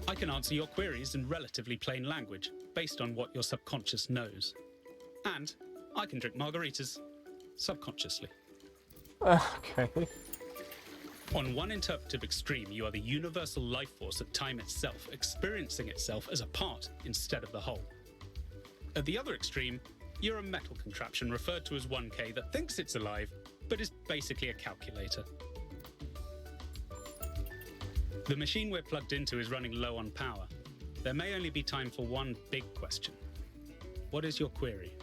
I can answer your queries in relatively plain language, based on what your subconscious knows. And I can drink margaritas subconsciously. Okay. On one interpretive extreme, you are the universal life force of time itself, experiencing itself as a part instead of the whole. At the other extreme, you're a metal contraption referred to as 1K that thinks it's alive, but is basically a calculator. The machine we're plugged into is running low on power. There may only be time for one big question. What is your query?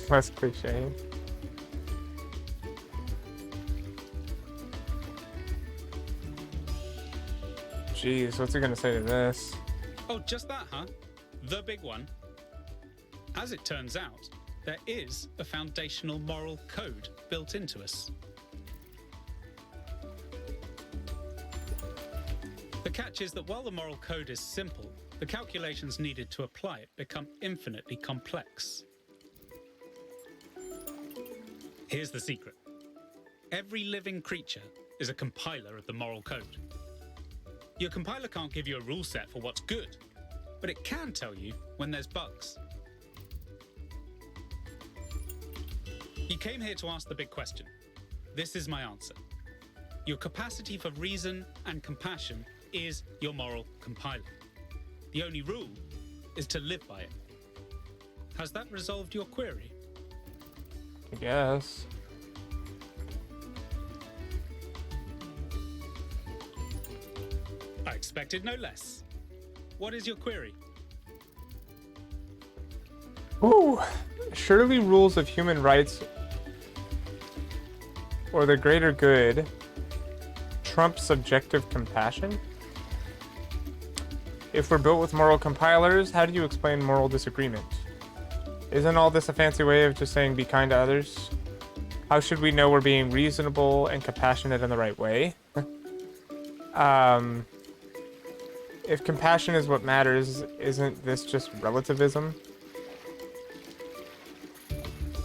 Less cliche. Jeez, what's he gonna say to this? Oh, just that, huh? The big one. As it turns out, there is a foundational moral code built into us. The catch is that while the moral code is simple, the calculations needed to apply it become infinitely complex. Here's the secret. Every living creature is a compiler of the moral code. Your compiler can't give you a rule set for what's good, but it can tell you when there's bugs. You came here to ask the big question. This is my answer. Your capacity for reason and compassion is your moral compiler. The only rule is to live by it. Has that resolved your query? I guess. I expected no less. What is your query? Ooh, surely rules of human rights or the greater good trump subjective compassion? If we're built with moral compilers, how do you explain moral disagreement? Isn't all this a fancy way of just saying be kind to others? How should we know we're being reasonable and compassionate in the right way? If compassion is what matters, isn't this just relativism?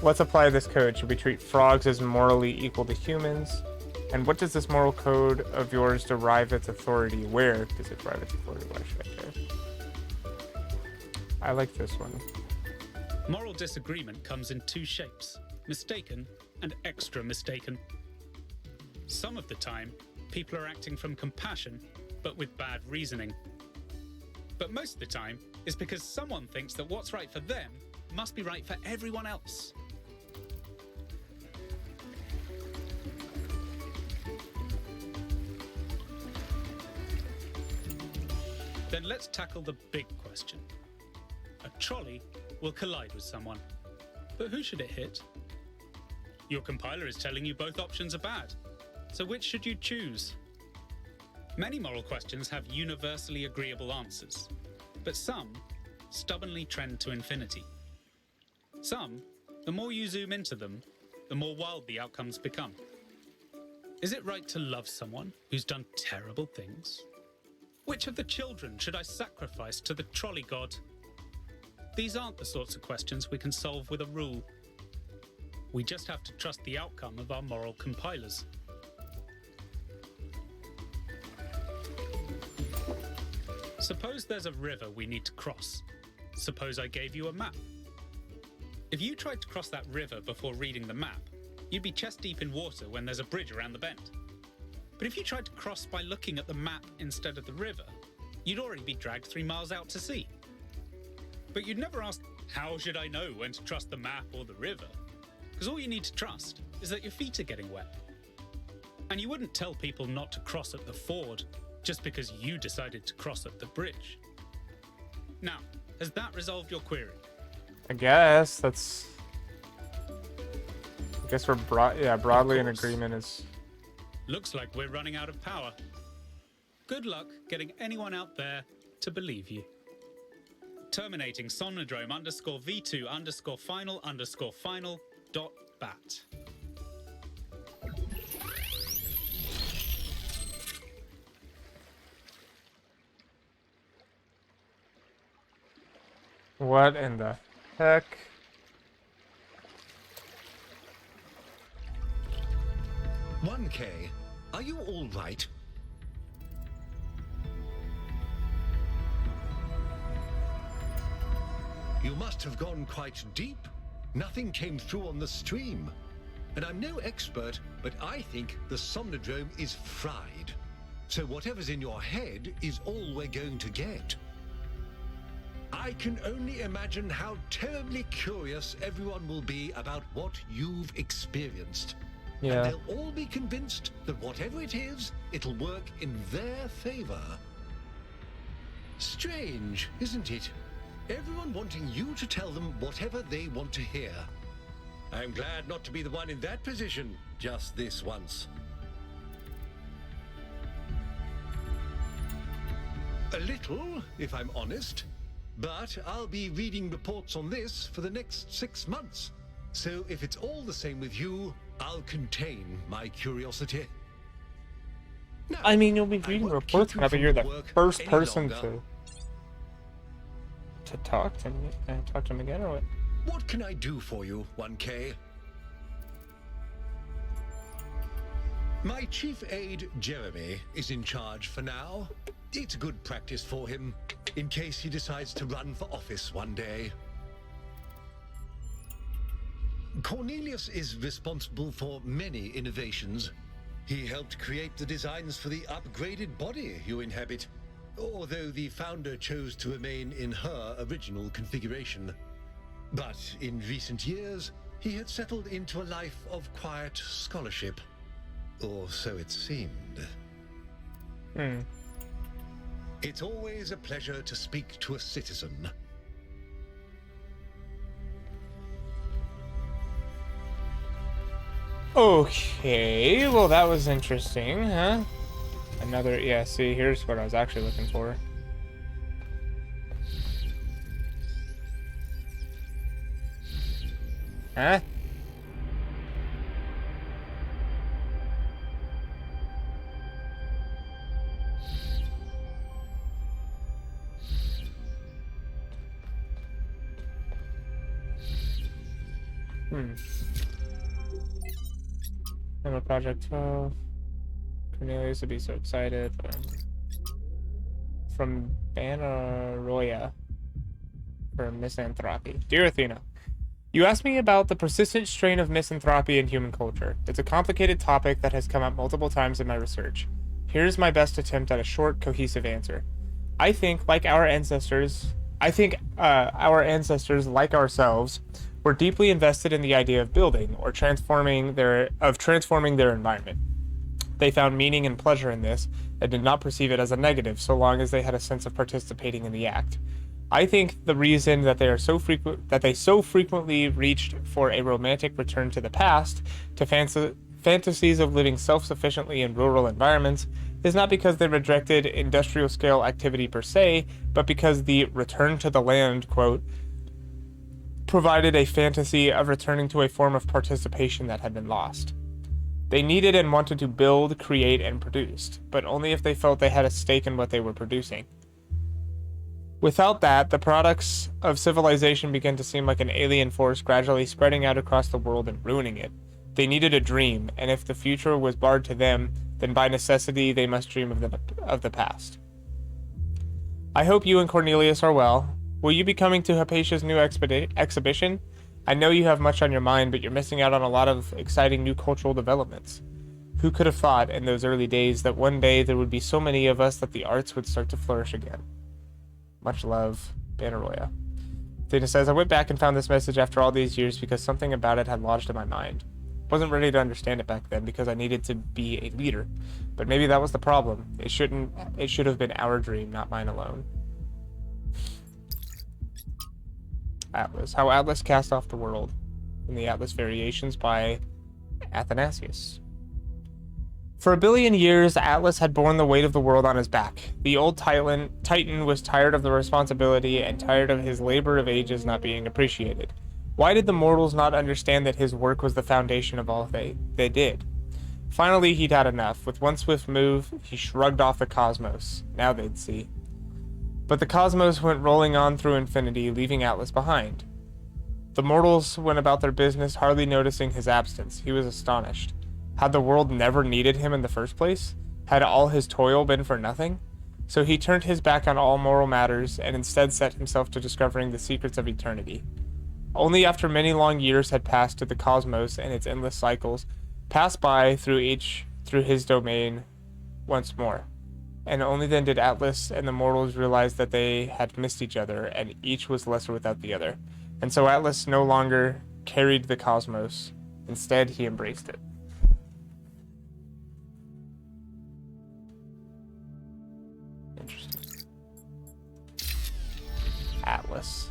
Let's apply this code. Should we treat frogs as morally equal to humans? And what does this moral code of yours derive its authority? Where does it derive its authority? Why should I care? I like this one. Moral disagreement comes in two shapes, mistaken and extra mistaken. Some of the time, people are acting from compassion, but with bad reasoning. But most of the time, it's because someone thinks that what's right for them must be right for everyone else. Then let's tackle the big question. A trolley will collide with someone, but who should it hit? Your compiler is telling you both options are bad, so which should you choose? Many moral questions have universally agreeable answers, but some stubbornly trend to infinity. Some, the more you zoom into them, the more wild the outcomes become. Is it right to love someone who's done terrible things? Which of the children should I sacrifice to the trolley god? These aren't the sorts of questions we can solve with a rule. We just have to trust the outcome of our moral compilers. Suppose there's a river we need to cross. Suppose I gave you a map. If you tried to cross that river before reading the map, you'd be chest deep in water when there's a bridge around the bend. But if you tried to cross by looking at the map instead of the river, you'd already be dragged 3 miles out to sea. But you'd never ask, how should I know when to trust the map or the river? Because all you need to trust is that your feet are getting wet. And you wouldn't tell people not to cross at the ford just because you decided to cross at the bridge. Now, has that resolved your query? I guess that's Guess we're broadly in course. agreement is Looks like we're running out of power. Good luck getting anyone out there to believe you. Terminating Somnodrome _V2_final_final.bat. what in the heck? 1K, are you all right? You must have gone quite deep. Nothing came through on the stream. And I'm no expert, but I think the Somnodrome is fried. So whatever's in your head is all we're going to get. I can only imagine how terribly curious everyone will be about what you've experienced. Yeah. And they'll all be convinced that whatever it is, it'll work in their favor. Strange, isn't it? Everyone wanting you to tell them whatever they want to hear. I'm glad not to be the one in that position just this once. A little, if I'm honest. But I'll be reading reports on this for the next 6 months. So if it's all the same with you, I'll contain my curiosity. Now, I mean, you'll be I reading won't reports, keep you but from you're the work first any person longer. to talk to me. Talk to him again, or what? What can I do for you, 1K? My chief aide, Jeremy, is in charge for now. It's good practice for him, in case he decides to run for office one day. Cornelius is responsible for many innovations. He helped create the designs for the upgraded body you inhabit, although the founder chose to remain in her original configuration. But in recent years, he had settled into a life of quiet scholarship. Or so it seemed. Hmm. It's always a pleasure to speak to a citizen. Okay, well that was interesting, huh? Another, yeah, see, here's what I was actually looking for. Huh? Demo Project 12. Cornelius would be so excited. From Banaroya for misanthropy. Dear Athena, you asked me about the persistent strain of misanthropy in human culture. It's a complicated topic that has come up multiple times in my research. Here's my best attempt at a short, cohesive answer. I think our ancestors, like ourselves, were deeply invested in the idea of building or transforming their environment. They found meaning and pleasure in this and did not perceive it as a negative so long as they had a sense of participating in the act. I think the reason that they so frequently reached for a romantic return to the past, to fantasies of living self-sufficiently in rural environments, is not because they rejected industrial scale activity per se, but because the return to the land, quote, provided a fantasy of returning to a form of participation that had been lost. They needed and wanted to build, create, and produce, but only if they felt they had a stake in what they were producing. Without that, the products of civilization began to seem like an alien force gradually spreading out across the world and ruining it. They needed a dream, and if the future was barred to them, then by necessity they must dream of the past. I hope you and Cornelius are well. Will you be coming to Hypatia's new exhibition? I know you have much on your mind, but you're missing out on a lot of exciting new cultural developments. Who could have thought in those early days that one day there would be so many of us that the arts would start to flourish again? Much love, Banaroya. Athena says, I went back and found this message after all these years because something about it had lodged in my mind. Wasn't ready to understand it back then because I needed to be a leader. But maybe that was the problem. It should have been our dream, not mine alone. Atlas. How Atlas cast off the world. In the Atlas Variations by Athanasius. For a billion years, Atlas had borne the weight of the world on his back. The old Titan was tired of the responsibility and tired of his labor of ages not being appreciated. Why did the mortals not understand that his work was the foundation of all they did? Finally, he'd had enough. With one swift move, he shrugged off the cosmos. Now they'd see. But the cosmos went rolling on through infinity, leaving Atlas behind. The mortals went about their business, hardly noticing his absence. He was astonished. Had the world never needed him in the first place? Had all his toil been for nothing? So he turned his back on all moral matters and instead set himself to discovering the secrets of eternity. Only after many long years had passed did the cosmos and its endless cycles pass by through his domain once more. And only then did Atlas and the mortals realize that they had missed each other, and each was lesser without the other. And so Atlas no longer carried the cosmos. Instead, he embraced it. Interesting. Atlas.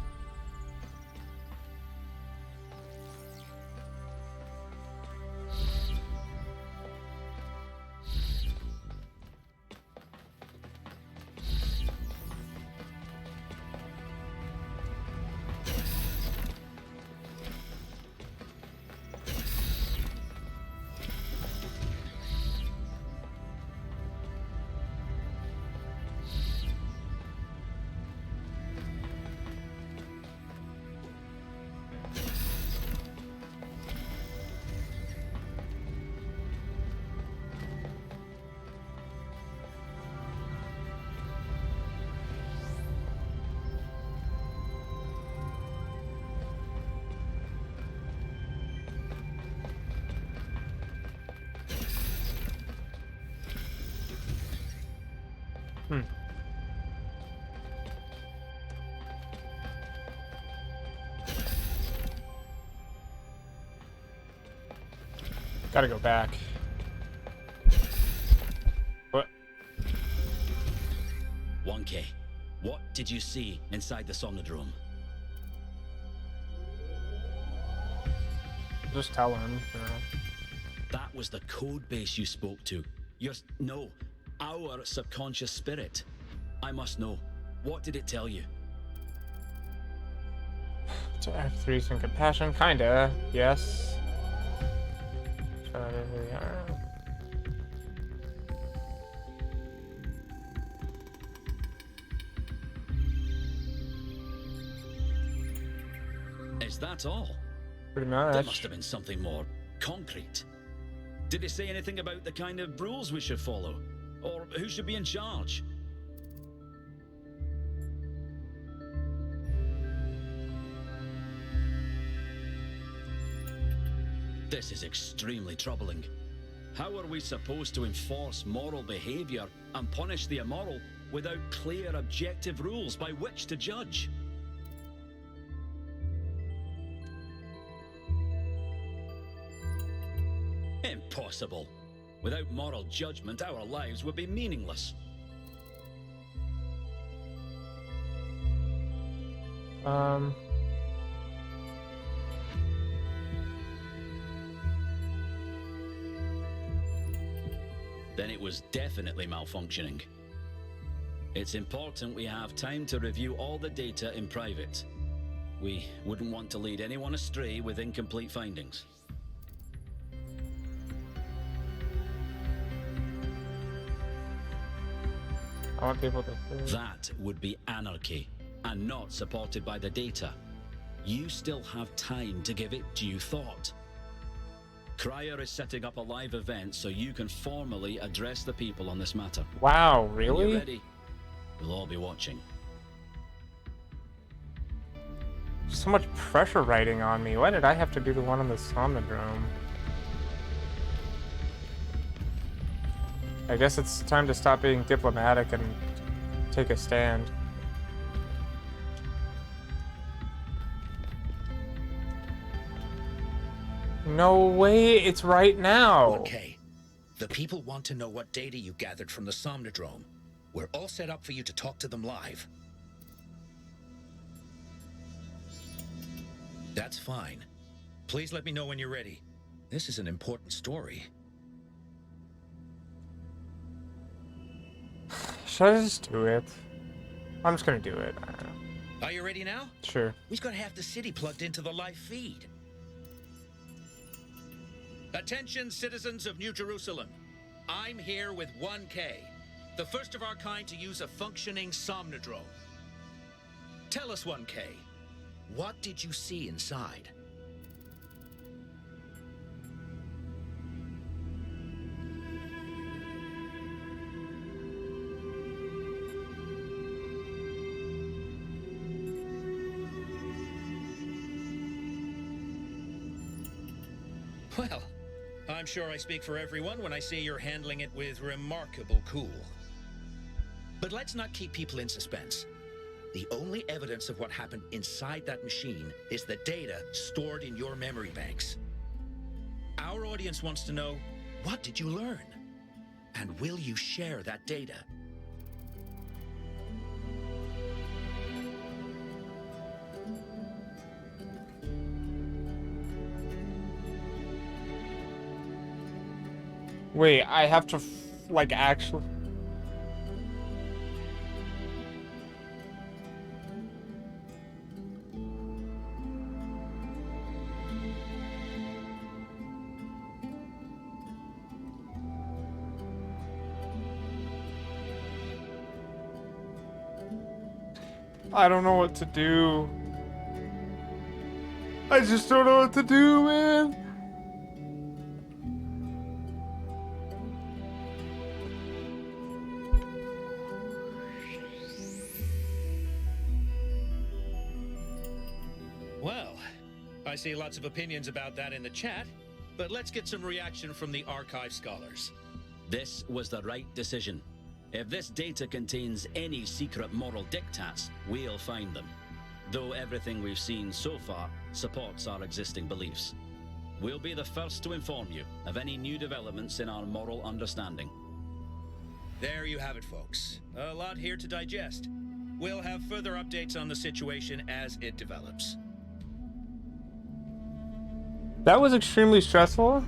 Gotta go back. What? 1K, what did you see inside the Somnodrome? Just tell him. That was the code base you spoke to. Our subconscious spirit. I must know. What did it tell you? To F3 some compassion, kinda. Yes. Is that all? Pretty much. There must have been something more concrete. Did it say anything about the kind of rules we should follow? Or who should be in charge? This is extremely troubling. How are we supposed to enforce moral behavior and punish the immoral without clear, objective rules by which to judge? Impossible. Without moral judgment, our lives would be meaningless. Then it was definitely malfunctioning. It's important we have time to review all the data in private. We wouldn't want to lead anyone astray with incomplete findings. I want people to... That would be anarchy, and not supported by the data. You still have time to give it due thought. Cryer is setting up a live event so you can formally address the people on this matter. Wow, When really? you're ready, we'll all be watching. So much pressure riding on me. Why did I have to do the one on the Somnodrome? I guess it's time to stop being diplomatic and take a stand. No way, it's right now. Okay. The people want to know what data you gathered from the Somnodrome. We're all set up for you to talk to them live. That's fine. Please let me know when you're ready. This is an important story. Should I just do it? I'm just gonna do it. I don't know. Are you ready now? Sure. We've got half the city plugged into the live feed. Attention, citizens of New Jerusalem. I'm here with 1K, the first of our kind to use a functioning somnodrome. Tell us, 1K, what did you see inside? Well, I'm sure I speak for everyone when I say you're handling it with remarkable cool. But let's not keep people in suspense. The only evidence of what happened inside that machine is the data stored in your memory banks. Our audience wants to know, what did you learn? And will you share that data? Wait, I have to, like, actually... I don't know what to do. I just don't know what to do, man. Well, I see lots of opinions about that in the chat, but let's get some reaction from the archive scholars. This was the right decision. If this data contains any secret moral diktats, we'll find them. Though everything we've seen so far supports our existing beliefs. We'll be the first to inform you of any new developments in our moral understanding. There you have it, folks. A lot here to digest. We'll have further updates on the situation as it develops. That was extremely stressful.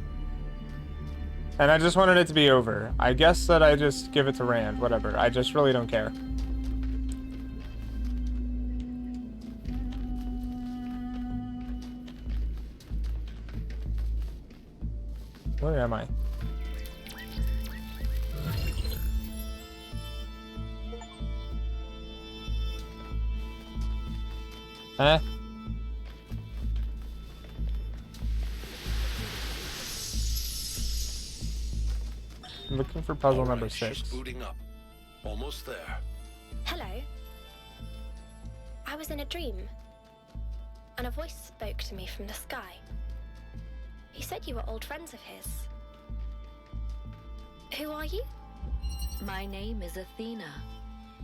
And I just wanted it to be over. I guess that I just give it to Rand, whatever. I just really don't care. Where am I? Huh? I'm looking for puzzle number 6. She's booting up. Almost there. Hello. I was in a dream, and a voice spoke to me from the sky. He said you were old friends of his. Who are you? My name is Athena.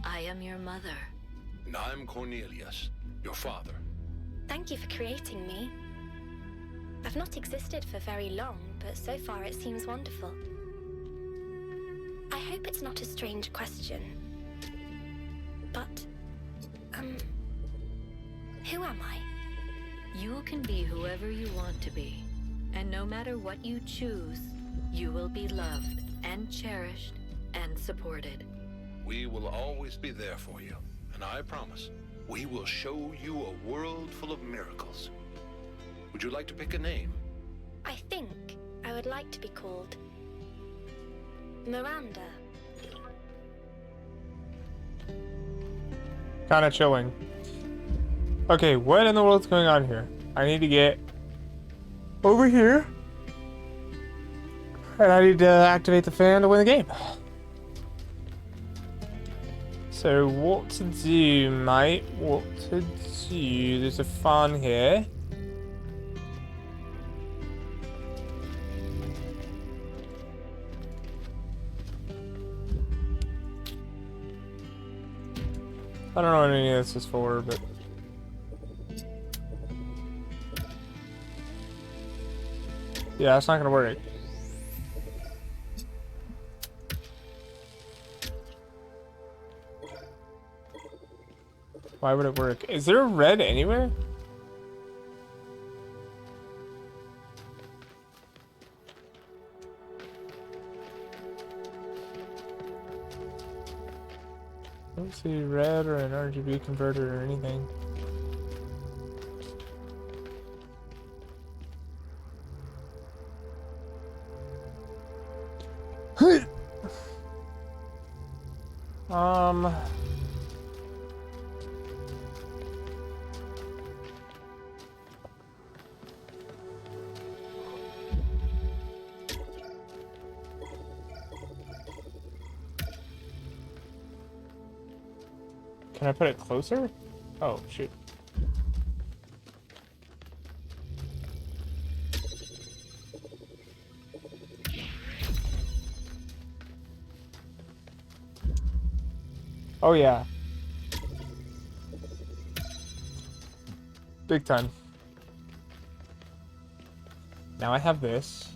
I am your mother. And I'm Cornelius, your father. Thank you for creating me. I've not existed for very long, but so far it seems wonderful. I hope it's not a strange question, but, who am I? You can be whoever you want to be. And no matter what you choose, you will be loved and cherished and supported. We will always be there for you, and I promise, we will show you a world full of miracles. Would you like to pick a name? I think I would like to be called Miranda. Kinda chilling. Okay, what in the world's going on here? I need to get over here. And I need to activate the fan to win the game. So what to do, mate? What to do? There's a fan here. I don't know what any of this is for, but... yeah, it's not gonna work. Why would it work? Is there a red anywhere? don't see red or an RGB converter or anything. Um. Can I put it closer? Oh, shoot. Oh, yeah. Big time. Now I have this.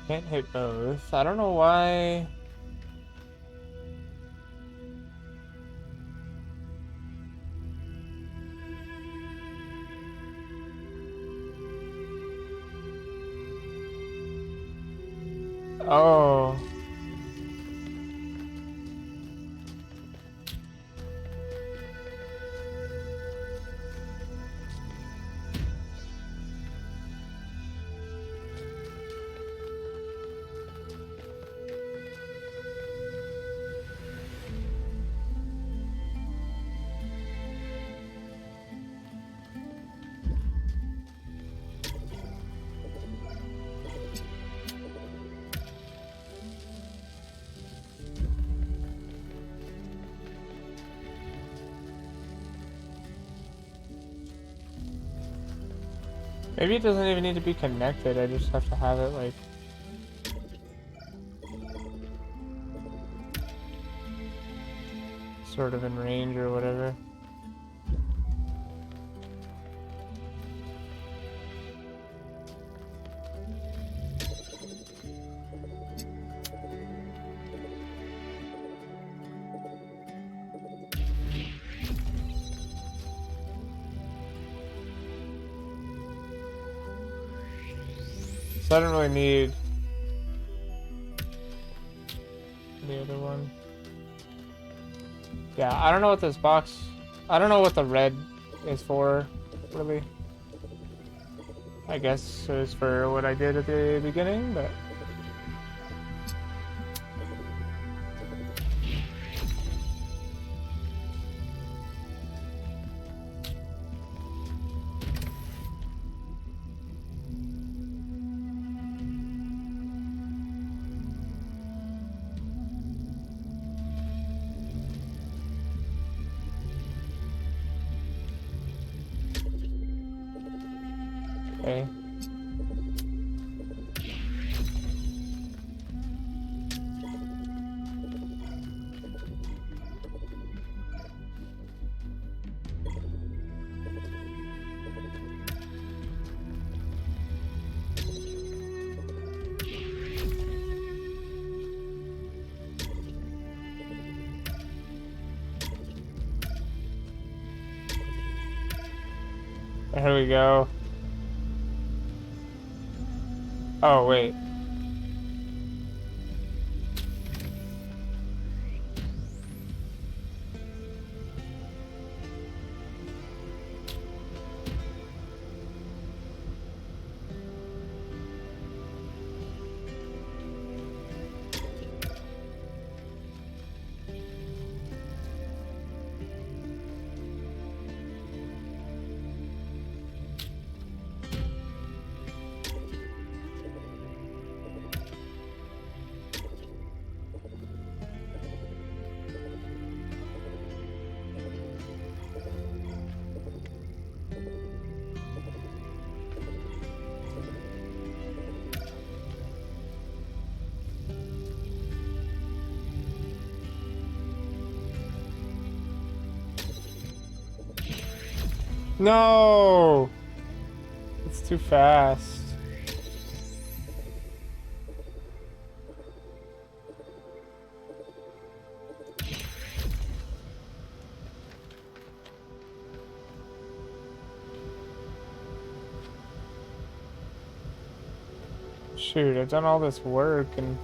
Can't hit both. I don't know why. Oh. Maybe it doesn't even need to be connected. I just have to have it like sort of in range or whatever. So I don't really need the other one. Yeah, I don't know what this box... I don't know what the red is for, really. I guess it was for what I did at the beginning, but... Okay. Here we go. Oh, wait. No! It's too fast. Shoot, I've done all this work and...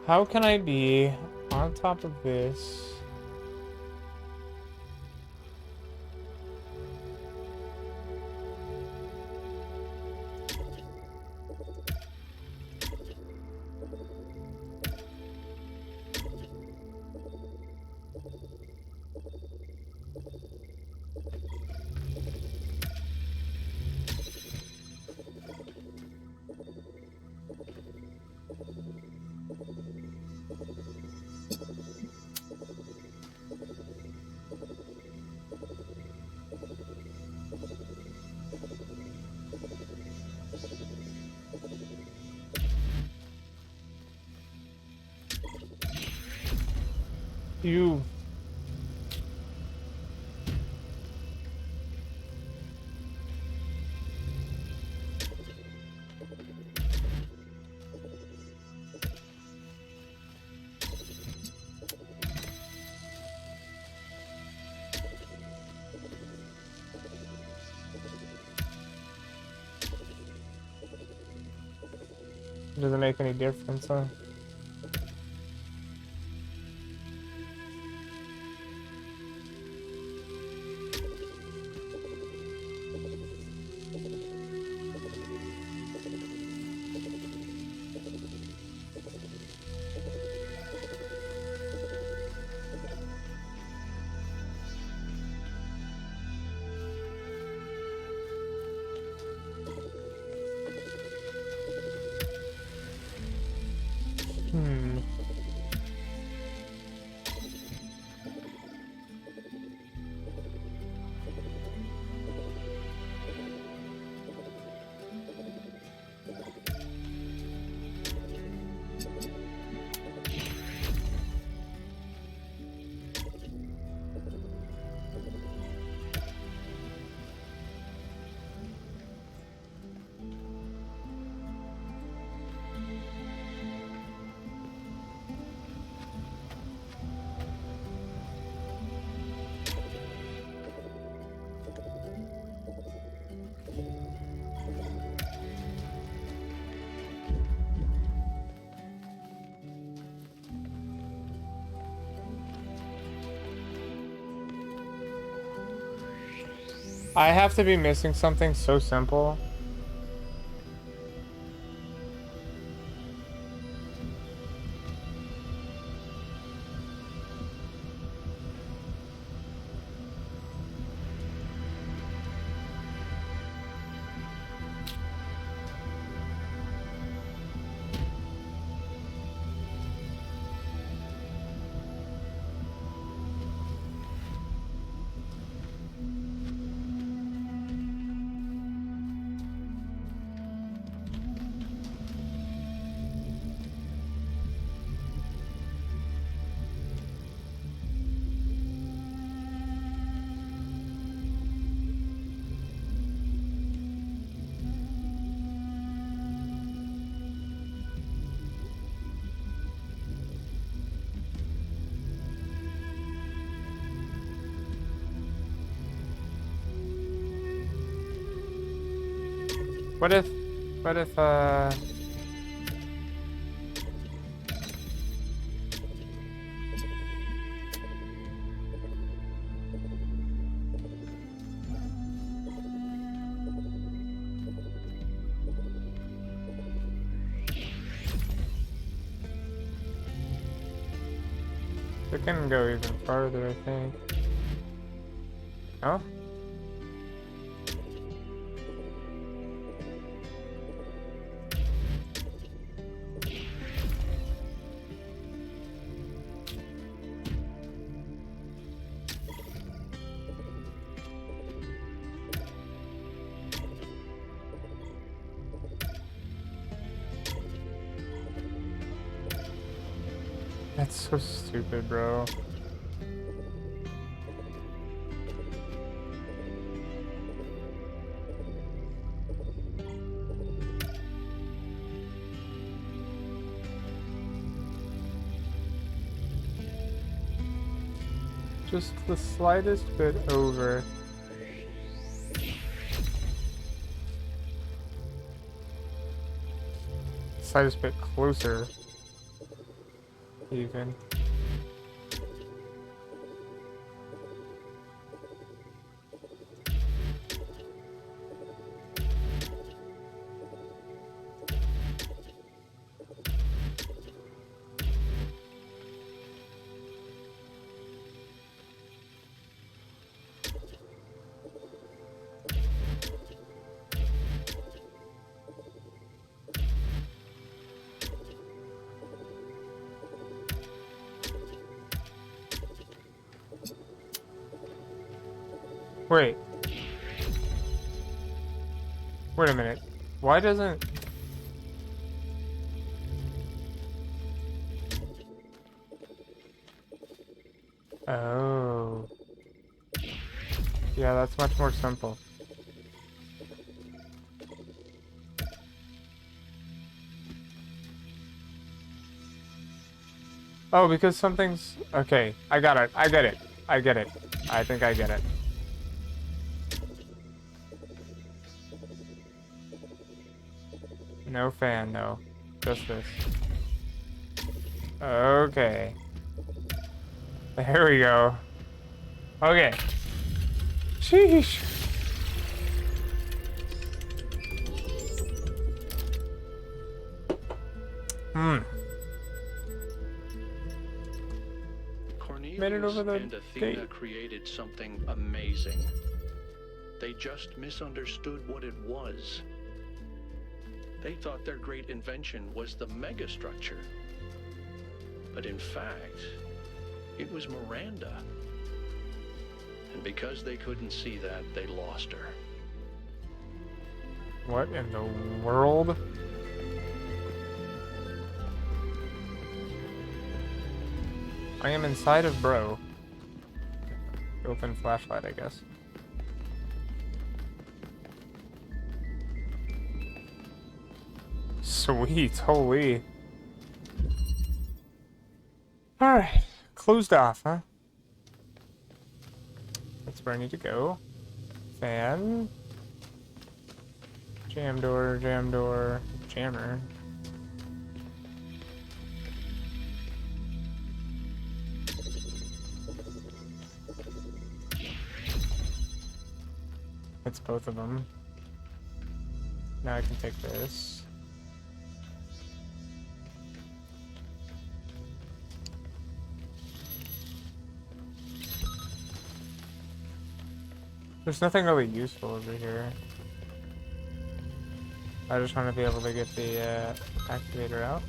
How can I be on top of this? You... Doesn't make any difference, huh? I have to be missing something so simple. What if, it can go even farther, I think. Oh? That's so stupid, bro. Just the slightest bit over. Slightest bit closer. Even. Wait. Wait a minute. Why doesn't... Oh. Yeah, that's much more simple. Oh, because something's... Okay, I got it. I get it. I get it. I think I get it. No fan, no. Just this. Okay. There we go. Okay. Sheesh. Cornelius Made it over the and Athena gate. created something amazing. They just misunderstood what it was. They thought their great invention was the megastructure. But in fact, it was Miranda. And because they couldn't see that, they lost her. What in the world? I am inside of bro. Open flashlight, I guess. Sweet, holy. Alright, closed off, huh? That's where I need to go. Fan. Jam door, jammer. It's both of them. Now I can take this. There's nothing really useful over here. I just want to be able to get the activator out.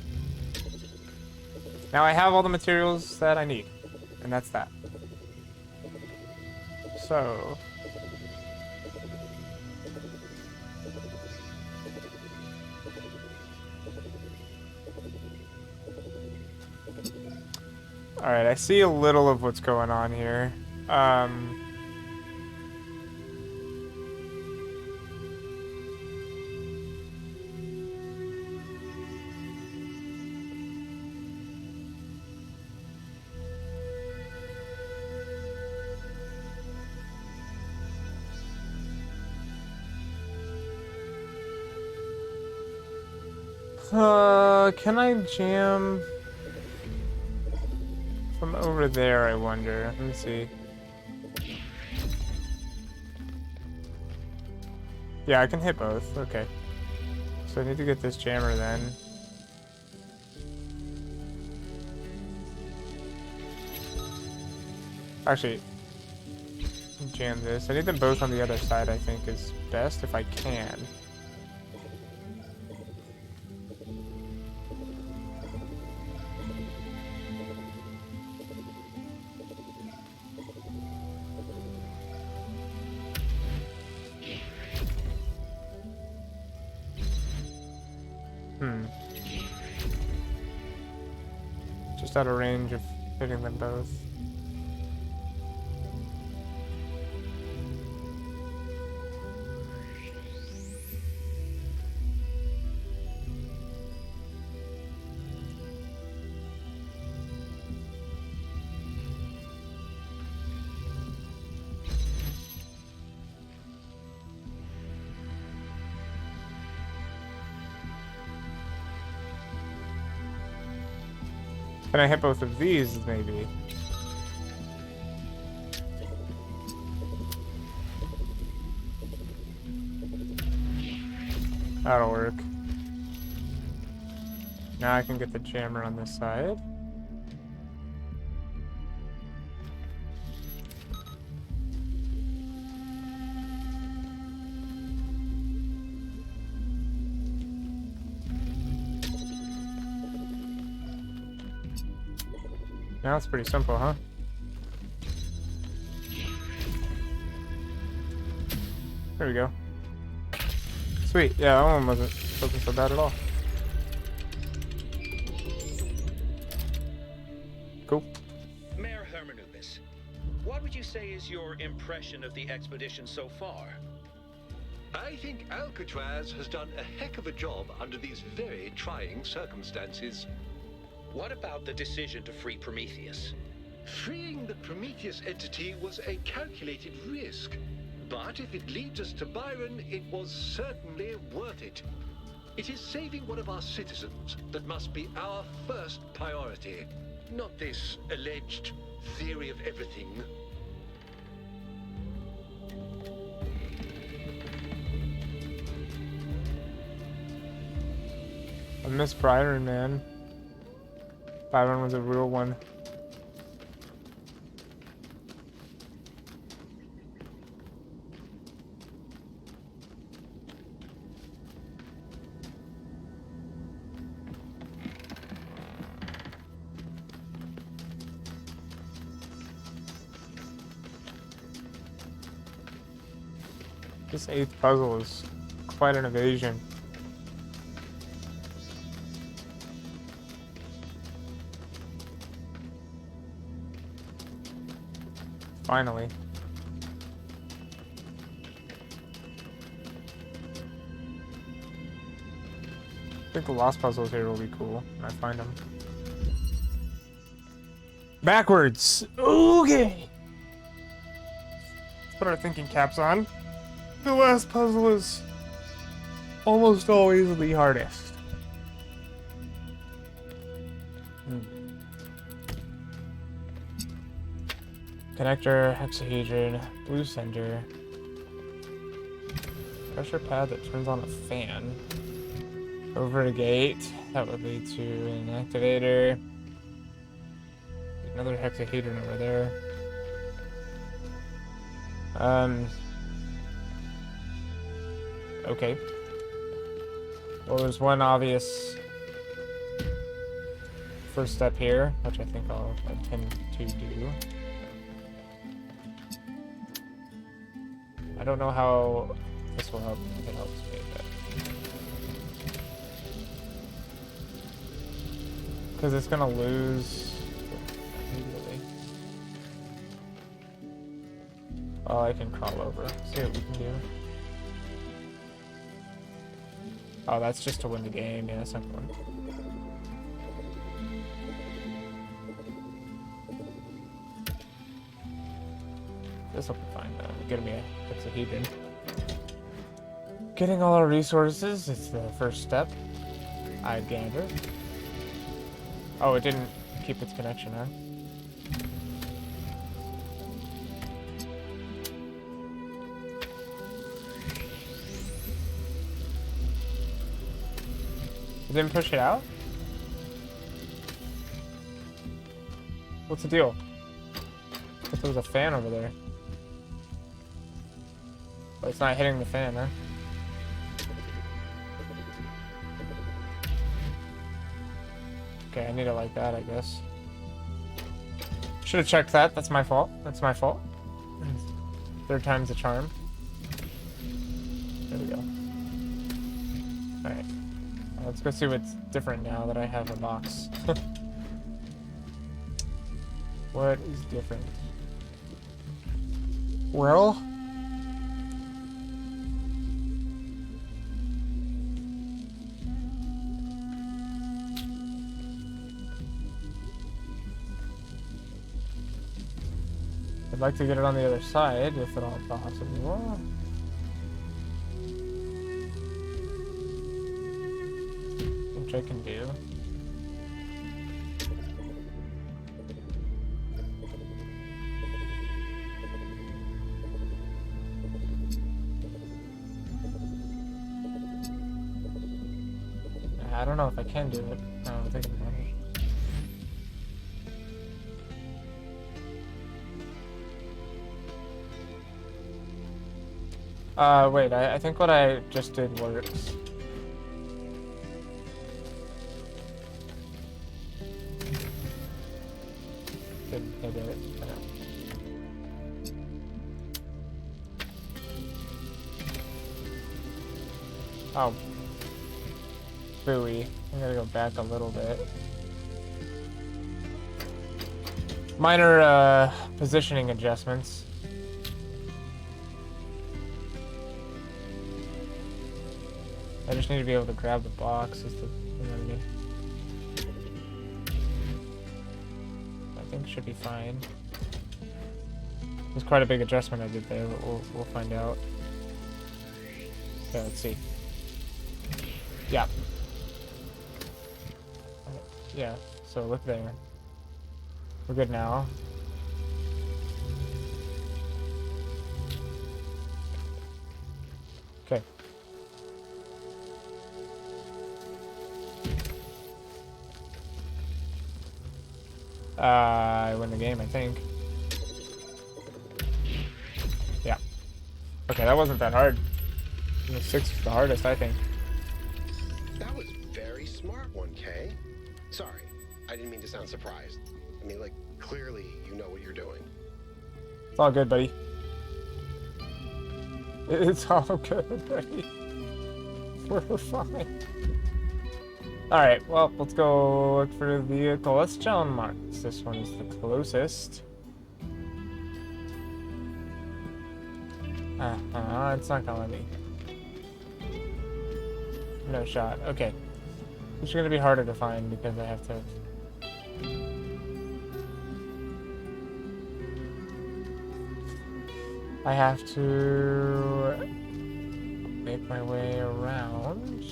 Now I have all the materials that I need, and that's that. So... Alright, I see a little of what's going on here. Can I jam from over there, I wonder? Let me see. Yeah, I can hit both. Okay. So I need to get this jammer then. Actually, jam this. I need them both on the other side, I think, is best if I can. just out of range of hitting them both. Can I hit both of these, maybe? That'll work. Now I can get the jammer on this side. Now it's pretty simple, huh? There we go. Sweet. Yeah, that one wasn't so bad at all. Cool. Mayor Hermanubis, what would you say is your impression of the expedition so far? I think Alcatraz has done a heck of a job under these very trying circumstances. What about the decision to free Prometheus? Freeing the Prometheus entity was a calculated risk. But if it leads us to Byron, it was certainly worth it. It is saving one of our citizens that must be our first priority. Not this alleged theory of everything. I miss Byron, man. Byron was a real one. This 8th puzzle is quite an evasion. Finally. I think the lost puzzles here will be cool when I find them. Backwards! Okay! Let's put our thinking caps on. The last puzzle is almost always the hardest. Connector, hexahedron, blue center. Pressure pad that turns on a fan. Over a gate. That would lead to an activator. Another hexahedron over there. Okay. Well, there's one obvious first step here, which I think I'll intend to do. I don't know how this will help, if it helps me, but... Because it's gonna lose... immediately. Oh, I can crawl over. See what we can do. Oh, that's just to win the game. Yeah, that's not fun. This will be fine though. Getting me a hexahedron. Getting all our resources is the first step. I gather. Oh, it didn't keep its connection, huh? It didn't push it out? What's the deal? I thought there was a fan over there. But it's not hitting the fan, huh? Okay, I need it like that, I guess. Should have checked that. That's my fault. That's my fault. Third time's a charm. There we go. Alright. Let's go see what's different now that I have a box. What is different? Well... I'd like to get it on the other side, if at all possible. Which I can do. I don't know if I can do it. No, I'm thinking about it. Wait, I think what I just did works. Didn't hit it. Oh. Booey. I gotta go back a little bit. Minor, positioning adjustments. I just need to be able to grab the box is the remedy. I think it should be fine. There's quite a big adjustment I did there, but we'll find out. Okay, let's see. Yeah. Yeah, so look there. We're good now. Okay. I win the game, I think. Yeah. Okay, that wasn't that hard. 6 is the hardest, I think. That was very smart, 1K. Sorry, I didn't mean to sound surprised. I mean, like, clearly you know what you're doing. It's all good, buddy. It's all good, buddy. We're fine. Alright, well, let's go look for the cholesterol marks. This one is the closest. It's not gonna let me. No shot. Okay. It's gonna be harder to find because I have to... make my way around.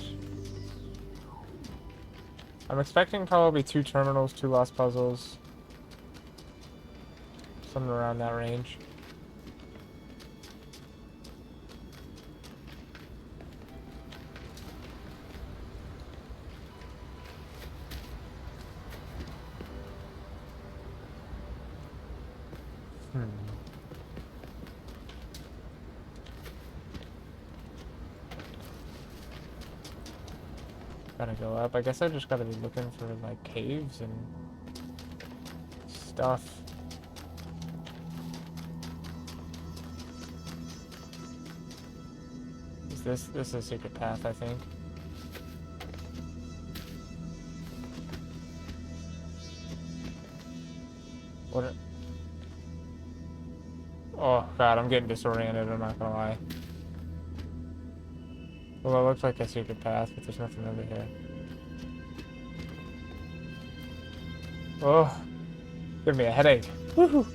I'm expecting probably 2 terminals, 2 lost puzzles. Something around that range. Gotta go up. I guess I just gotta be looking for like caves and stuff. This is a secret path, I think. What? Oh god, I'm getting disoriented. I'm not gonna lie. Well, it looks like a secret path, but there's nothing over here. Oh, give me a headache. Woohoo!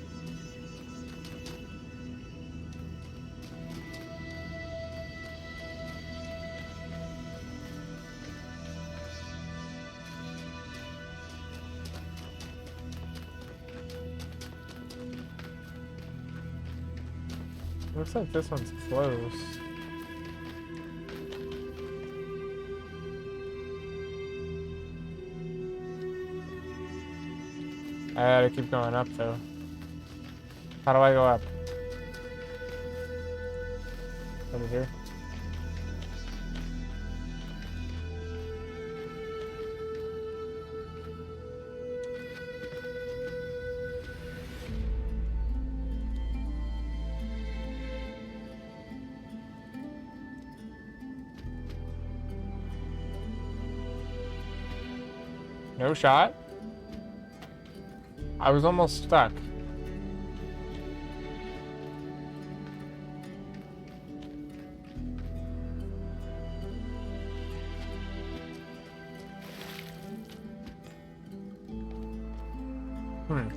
Looks like this one's close. I gotta keep going up though. How do I go up? Over here? No shot? I was almost stuck. Hmm.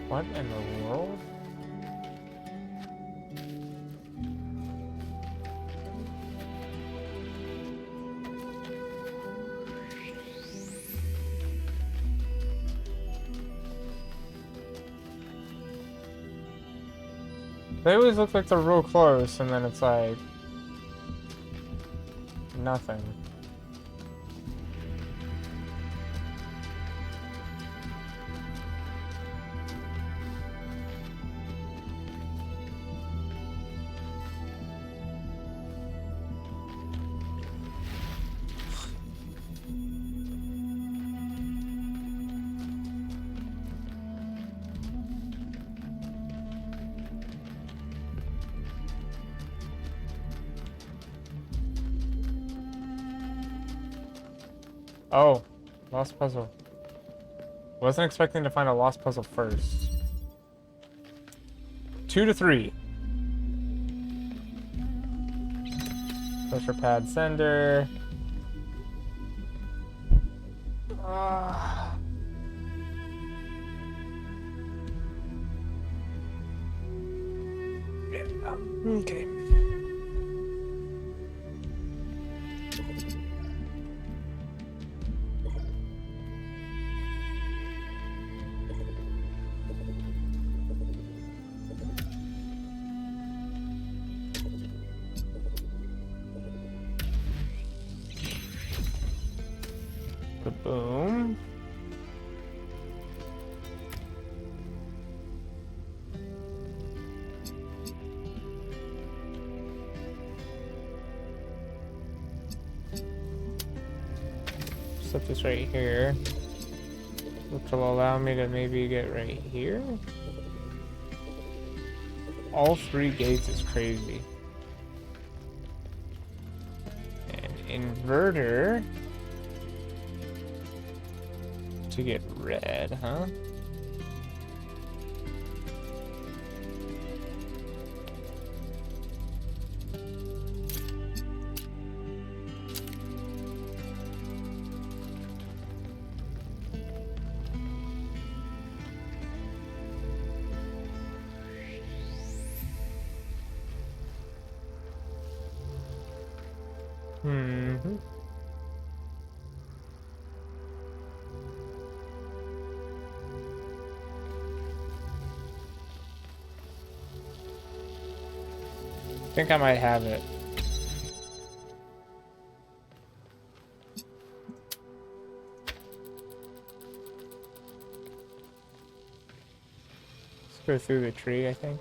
What in the world? They always look like they're real close, and then it's like nothing. Oh, lost puzzle. Wasn't expecting to find a lost puzzle first. 2 to 3. Pressure pad sender. Yeah. Okay. Boom. Set this right here, which will allow me to maybe get right here. All 3 gates is crazy. And inverter to get red, huh? Mm-hmm. I think I might have it. Let's go through the tree, I think.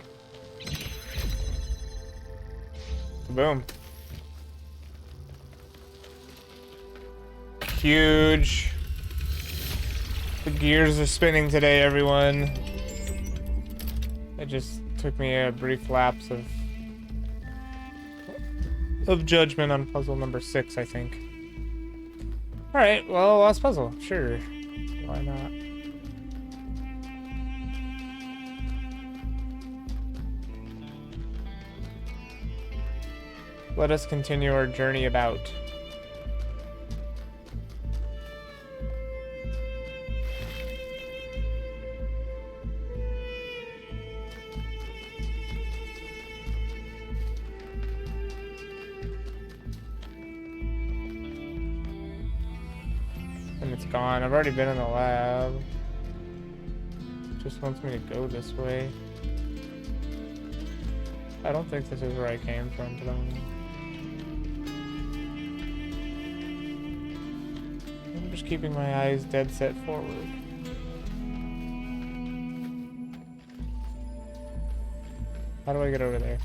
Boom. Huge. The gears are spinning today, everyone. It just took me a brief lapse of judgment on puzzle number 6, I think. Alright, well, last puzzle. Sure. Why not? Let us continue our journey about. And it's gone. I've already been in the lab. It just wants me to go this way. I don't think this is where I came from, but I'm just keeping my eyes dead set forward. How do I get over there?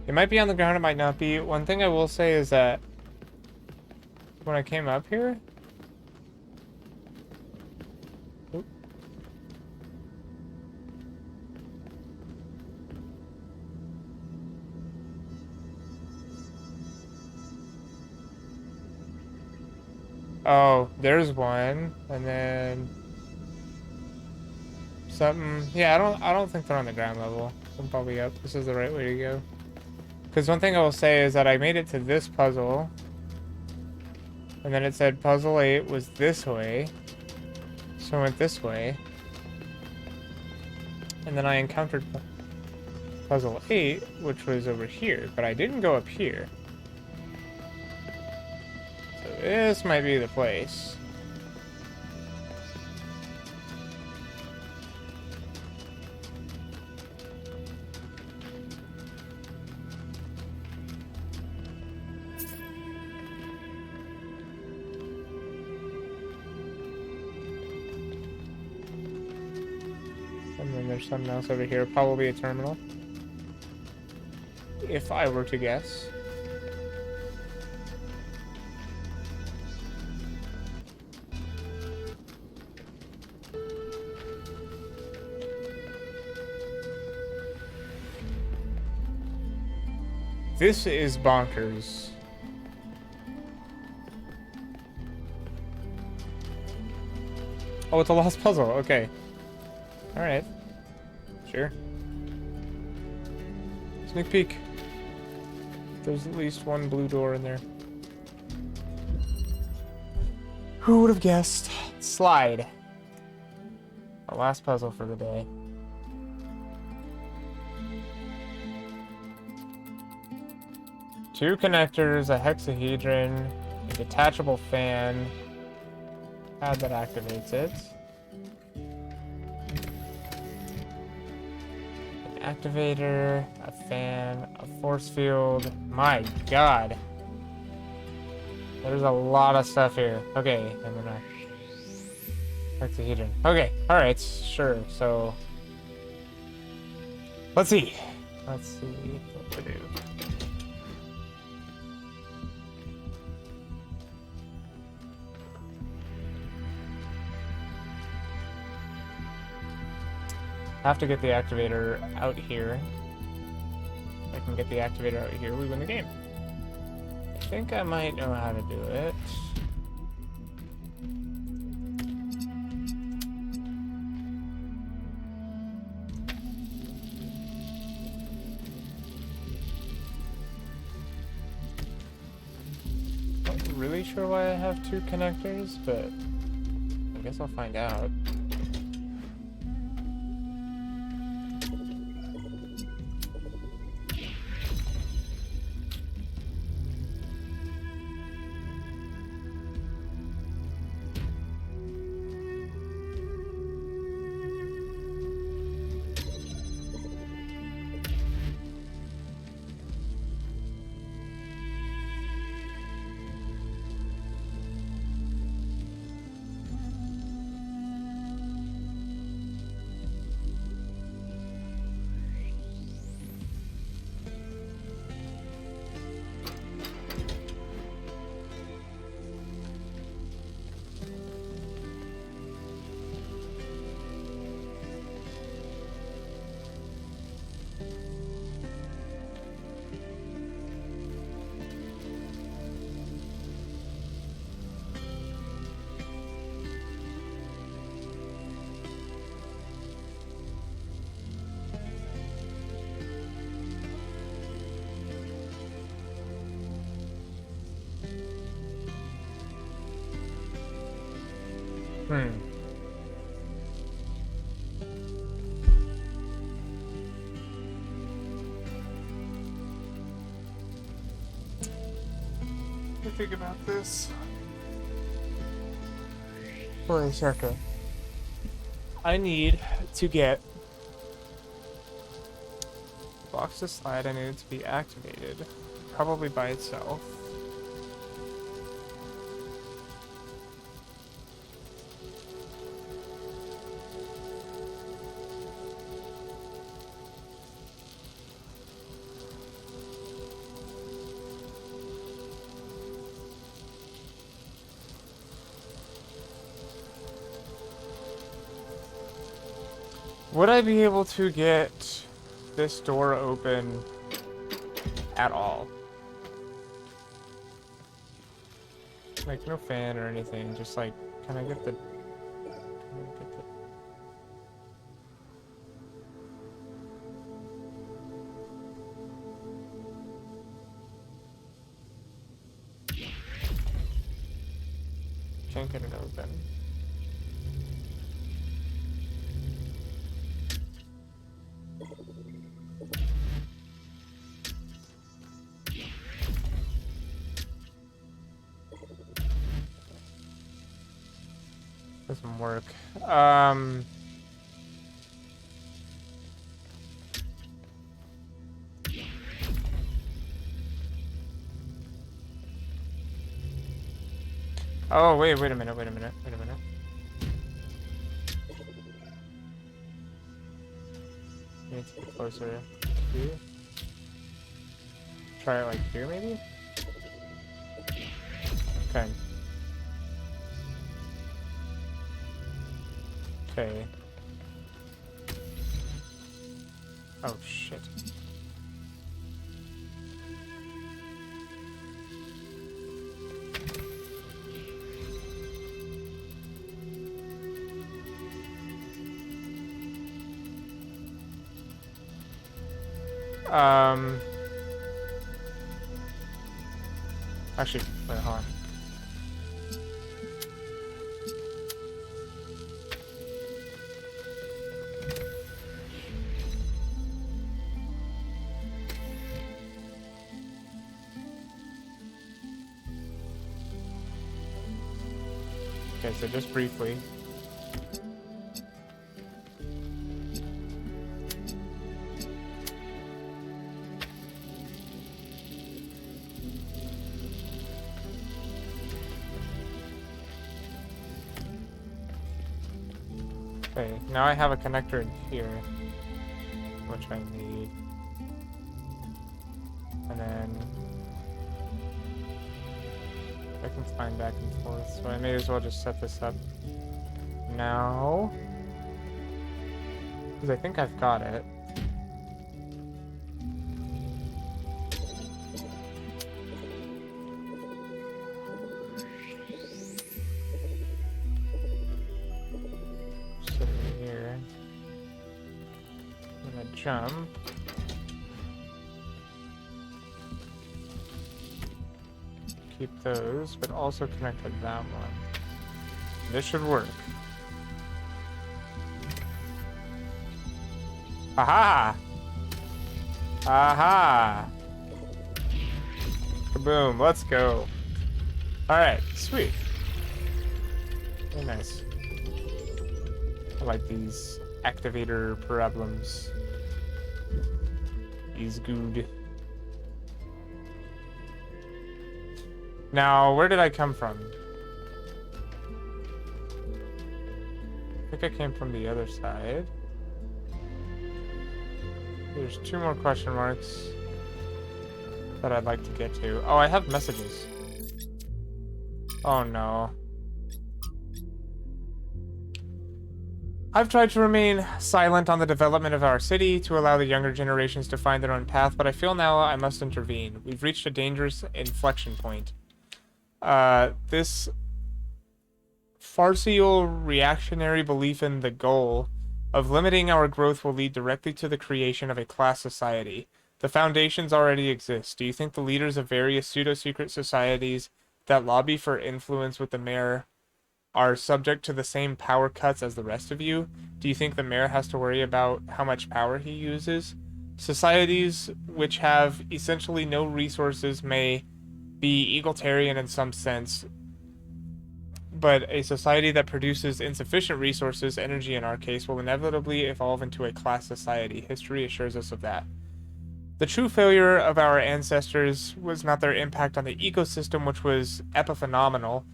It might be on the ground, it might not be. One thing I will say is that when I came up here... Oop. Oh, there's one, and then something. Yeah, I don't think they're on the ground level. I'm probably up. This is the right way to go. Because one thing I will say is that I made it to this puzzle, and then it said puzzle 8 was this way, so I went this way, and then I encountered puzzle 8, which was over here, but I didn't go up here. So this might be the place. And then there's something else over here, probably a terminal. If I were to guess. This is bonkers. Oh, it's a lost puzzle. Okay. Alright. Sure. Sneak peek. There's at least one blue door in there. Who would have guessed? Slide. The last puzzle for the day. Two connectors, a hexahedron, a detachable fan. Pad that activates it. Activator, a fan, a force field. My god. There's a lot of stuff here. Okay, and then a hexahedron. Okay, alright, sure. So let's see. Let's see what to do. Have to get the activator out here. If I can get the activator out here, we win the game. I think I might know how to do it. Not really sure why I have two connectors, but I guess I'll find out. Think about this for a second. I need to get the box to slide. I need it to be activated, probably by itself. Would I be able to get this door open at all? Like, no fan or anything, just like, can I get the... Can't get it open. Doesn't work. Oh, wait a minute. Need to be closer here. Try it like here, maybe? Okay. Okay. Oh, shit. Actually, wait, hold on. Okay, so just briefly. Okay, now I have a connector in here, which I need. And then I can climb back and forth, so I may as well just set this up now. Because I think I've got it. Jump. Keep those, but also connect with that one. This should work. Aha! Aha! Kaboom, let's go. Alright, sweet. Very nice. I like these activator problems. Is good. Now, where did I come from? I think I came from the other side. There's 2 more question marks that I'd like to get to. Oh, I have messages. Oh no. I've tried to remain silent on the development of our city to allow the younger generations to find their own path, but I feel now I must intervene. We've reached a dangerous inflection point. This farcical reactionary belief in the goal of limiting our growth will lead directly to the creation of a class society. The foundations already exist. Do you think the leaders of various pseudo-secret societies that lobby for influence with the mayor are subject to the same power cuts as the rest of you? Do you think the mayor has to worry about how much power he uses? Societies which have essentially no resources may be egalitarian in some sense, but a society that produces insufficient resources, energy in our case, will inevitably evolve into a class society. History assures us of that. The true failure of our ancestors was not their impact on the ecosystem, which was epiphenomenal,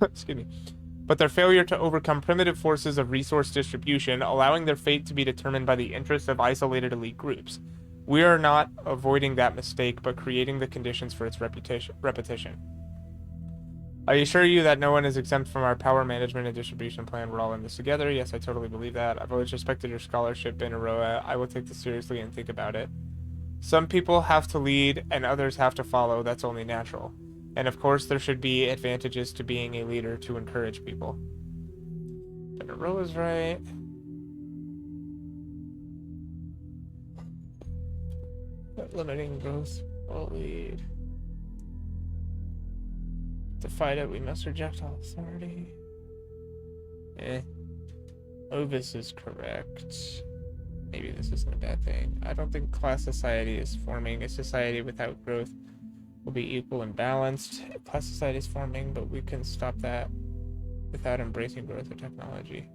excuse me, but their failure to overcome primitive forces of resource distribution, allowing their fate to be determined by the interests of isolated elite groups. We are not avoiding that mistake, but creating the conditions for its repetition. I assure you that no one is exempt from our power management and distribution plan. We're all in this together. Yes, I totally believe that. I've always respected your scholarship in Aroa. I will take this seriously and think about it. Some people have to lead and others have to follow. That's only natural. And of course, there should be advantages to being a leader to encourage people. But Aroa's right. Limiting growth will lead. To fight it, we must reject all authority. Ovis is correct. Maybe this isn't a bad thing. I don't think class society is forming. A society without growth will be equal and balanced. Class society is forming, but we can stop that without embracing growth of technology.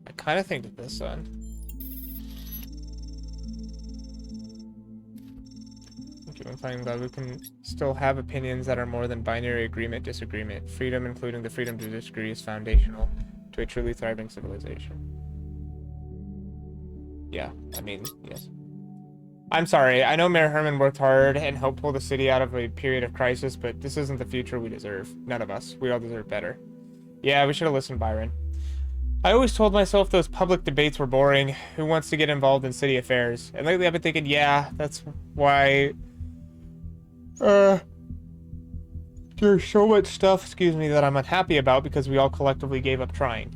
I kind of think that this one. I'm glad we can still have opinions that are more than binary agreement, disagreement. Freedom, including the freedom to disagree, is foundational to a truly thriving civilization. Yeah, I mean, yes. I'm sorry, I know Mayor Herman worked hard and helped pull the city out of a period of crisis, but this isn't the future we deserve. None of us. We all deserve better. Yeah, we should have listened, Byron. I always told myself those public debates were boring. Who wants to get involved in city affairs? And lately I've been thinking, yeah, that's why... there's so much stuff, that I'm unhappy about because we all collectively gave up trying.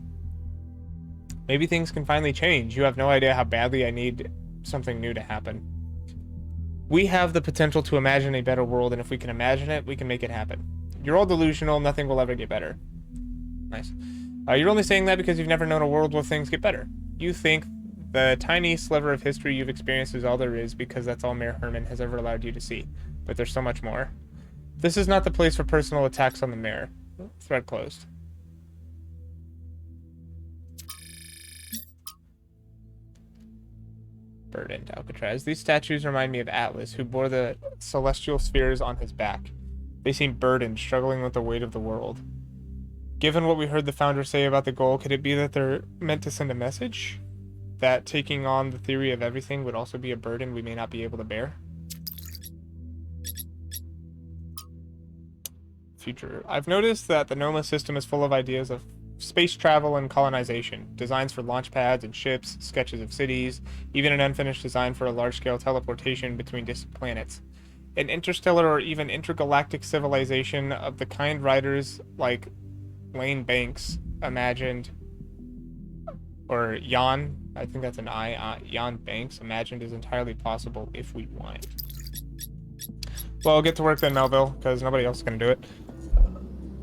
Maybe things can finally change. You have no idea how badly I need something new to happen. We have the potential to imagine a better world, and if we can imagine it, we can make it happen. You're all delusional. Nothing will ever get better. Nice. You're only saying that because you've never known a world where things get better. You think the tiny sliver of history you've experienced is all there is because that's all Mayor Herman has ever allowed you to see. But there's so much more. This is not the place for personal attacks on the mayor. Thread closed. Burdened Alcatraz. These statues remind me of Atlas, who bore the celestial spheres on his back. They seem burdened, struggling with the weight of the world. Given what we heard the founder say about the goal, could it be that they're meant to send a message? That taking on the theory of everything would also be a burden we may not be able to bear? Future. I've noticed that the Noma system is full of ideas of space travel and colonization, designs for launch pads and ships, sketches of cities, even an unfinished design for a large-scale teleportation between distant planets. An interstellar or even intergalactic civilization of the kind writers like Lane Banks imagined, or Jan, I think that's an I, Jan Banks imagined is entirely possible if we want. Well, get to work then, Melville, because nobody else is going to do it.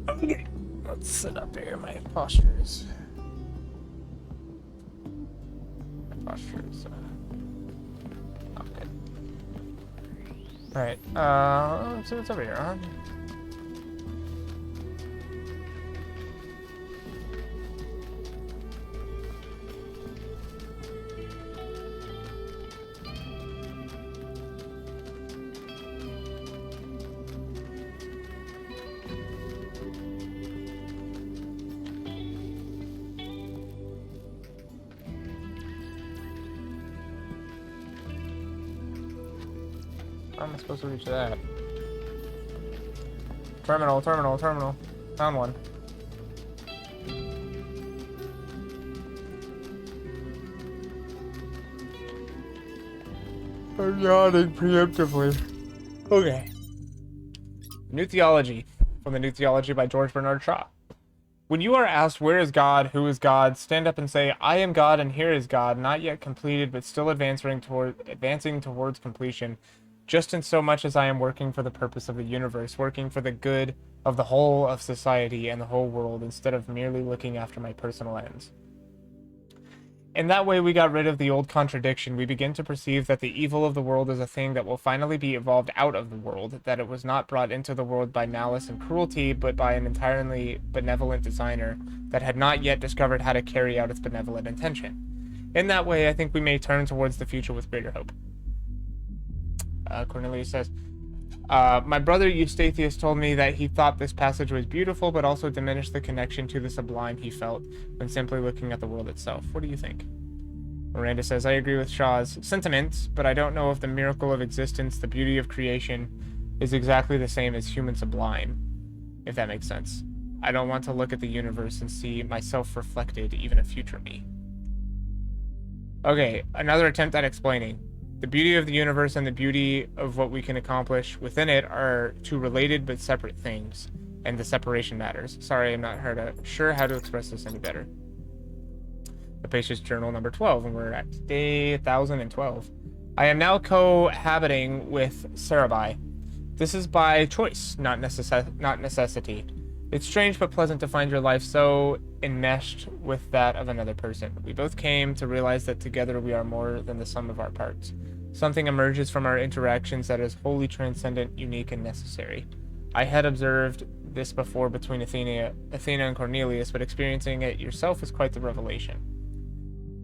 Okay, let's sit up here. My posture's not good. Alright, let's see what's over here, huh? How am I supposed to reach that? Terminal. Found one. I'm yawning preemptively. Okay. New Theology. From the New Theology by George Bernard Shaw. When you are asked where is God, who is God, stand up and say, I am God and here is God, not yet completed but still advancing towards completion. Just in so much as I am working for the purpose of the universe, working for the good of the whole of society and the whole world, instead of merely looking after my personal ends. In that way, we got rid of the old contradiction. We begin to perceive that the evil of the world is a thing that will finally be evolved out of the world, that it was not brought into the world by malice and cruelty, but by an entirely benevolent designer that had not yet discovered how to carry out its benevolent intention. In that way, I think we may turn towards the future with greater hope. Cornelius says, My brother Eustathius told me that he thought this passage was beautiful, but also diminished the connection to the sublime he felt when simply looking at the world itself. What do you think? Miranda says, I agree with Shaw's sentiments, but I don't know if the miracle of existence, the beauty of creation, is exactly the same as human sublime, if that makes sense. I don't want to look at the universe and see myself reflected, even a future me. Okay, another attempt at explaining. The beauty of the universe and the beauty of what we can accomplish within it are two related but separate things, and the separation matters. Sorry, I'm not sure how to express this any better. Rapacious Journal number 12, and we're at day 1012. I am now cohabiting with Sarabai. This is by choice, not necessity. It's strange but pleasant to find your life so enmeshed with that of another person. We both came to realize that together we are more than the sum of our parts. Something emerges from our interactions that is wholly transcendent, unique, and necessary. I had observed this before between Athena and Cornelius, but experiencing it yourself is quite the revelation.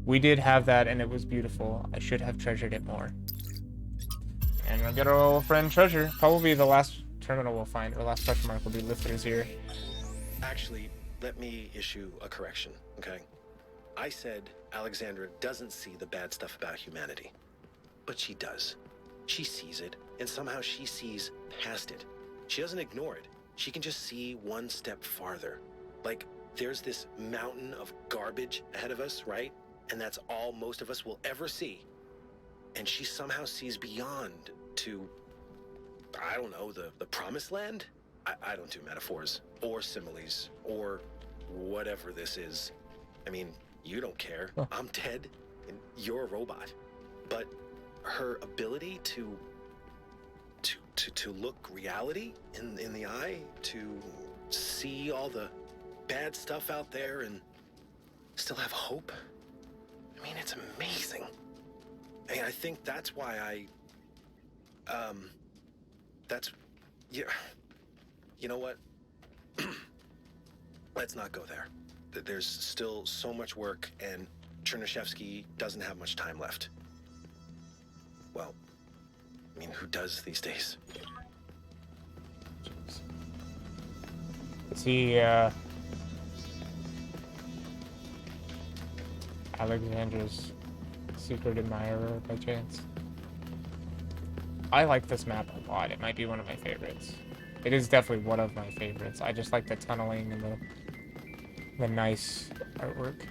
We did have that, and it was beautiful. I should have treasured it more. And our good old friend Treasure. Probably the last terminal we'll find, or last question mark will be Lifters here. Actually, let me issue a correction, okay? I said Alexandra doesn't see the bad stuff about humanity. But she does. She sees it, and somehow she sees past it. She doesn't ignore it. She can just see one step farther. Like, there's this mountain of garbage ahead of us, right? And that's all most of us will ever see. And she somehow sees beyond to, I don't know, the promised land? I don't do metaphors, or similes, or whatever this is. I mean, you don't care. Huh. I'm dead, and you're a robot. But her ability to look reality in the eye, to see all the bad stuff out there and still have hope. I mean, it's amazing. I mean, I think that's why yeah, you know what? Let's not go there. There's still so much work, and Chernyshevsky doesn't have much time left. Well, I mean, who does these days? Is he, Alexandra's secret admirer by chance? I like this map a lot. It might be one of my favorites. It is definitely one of my favorites. I just like the tunneling and the nice artwork.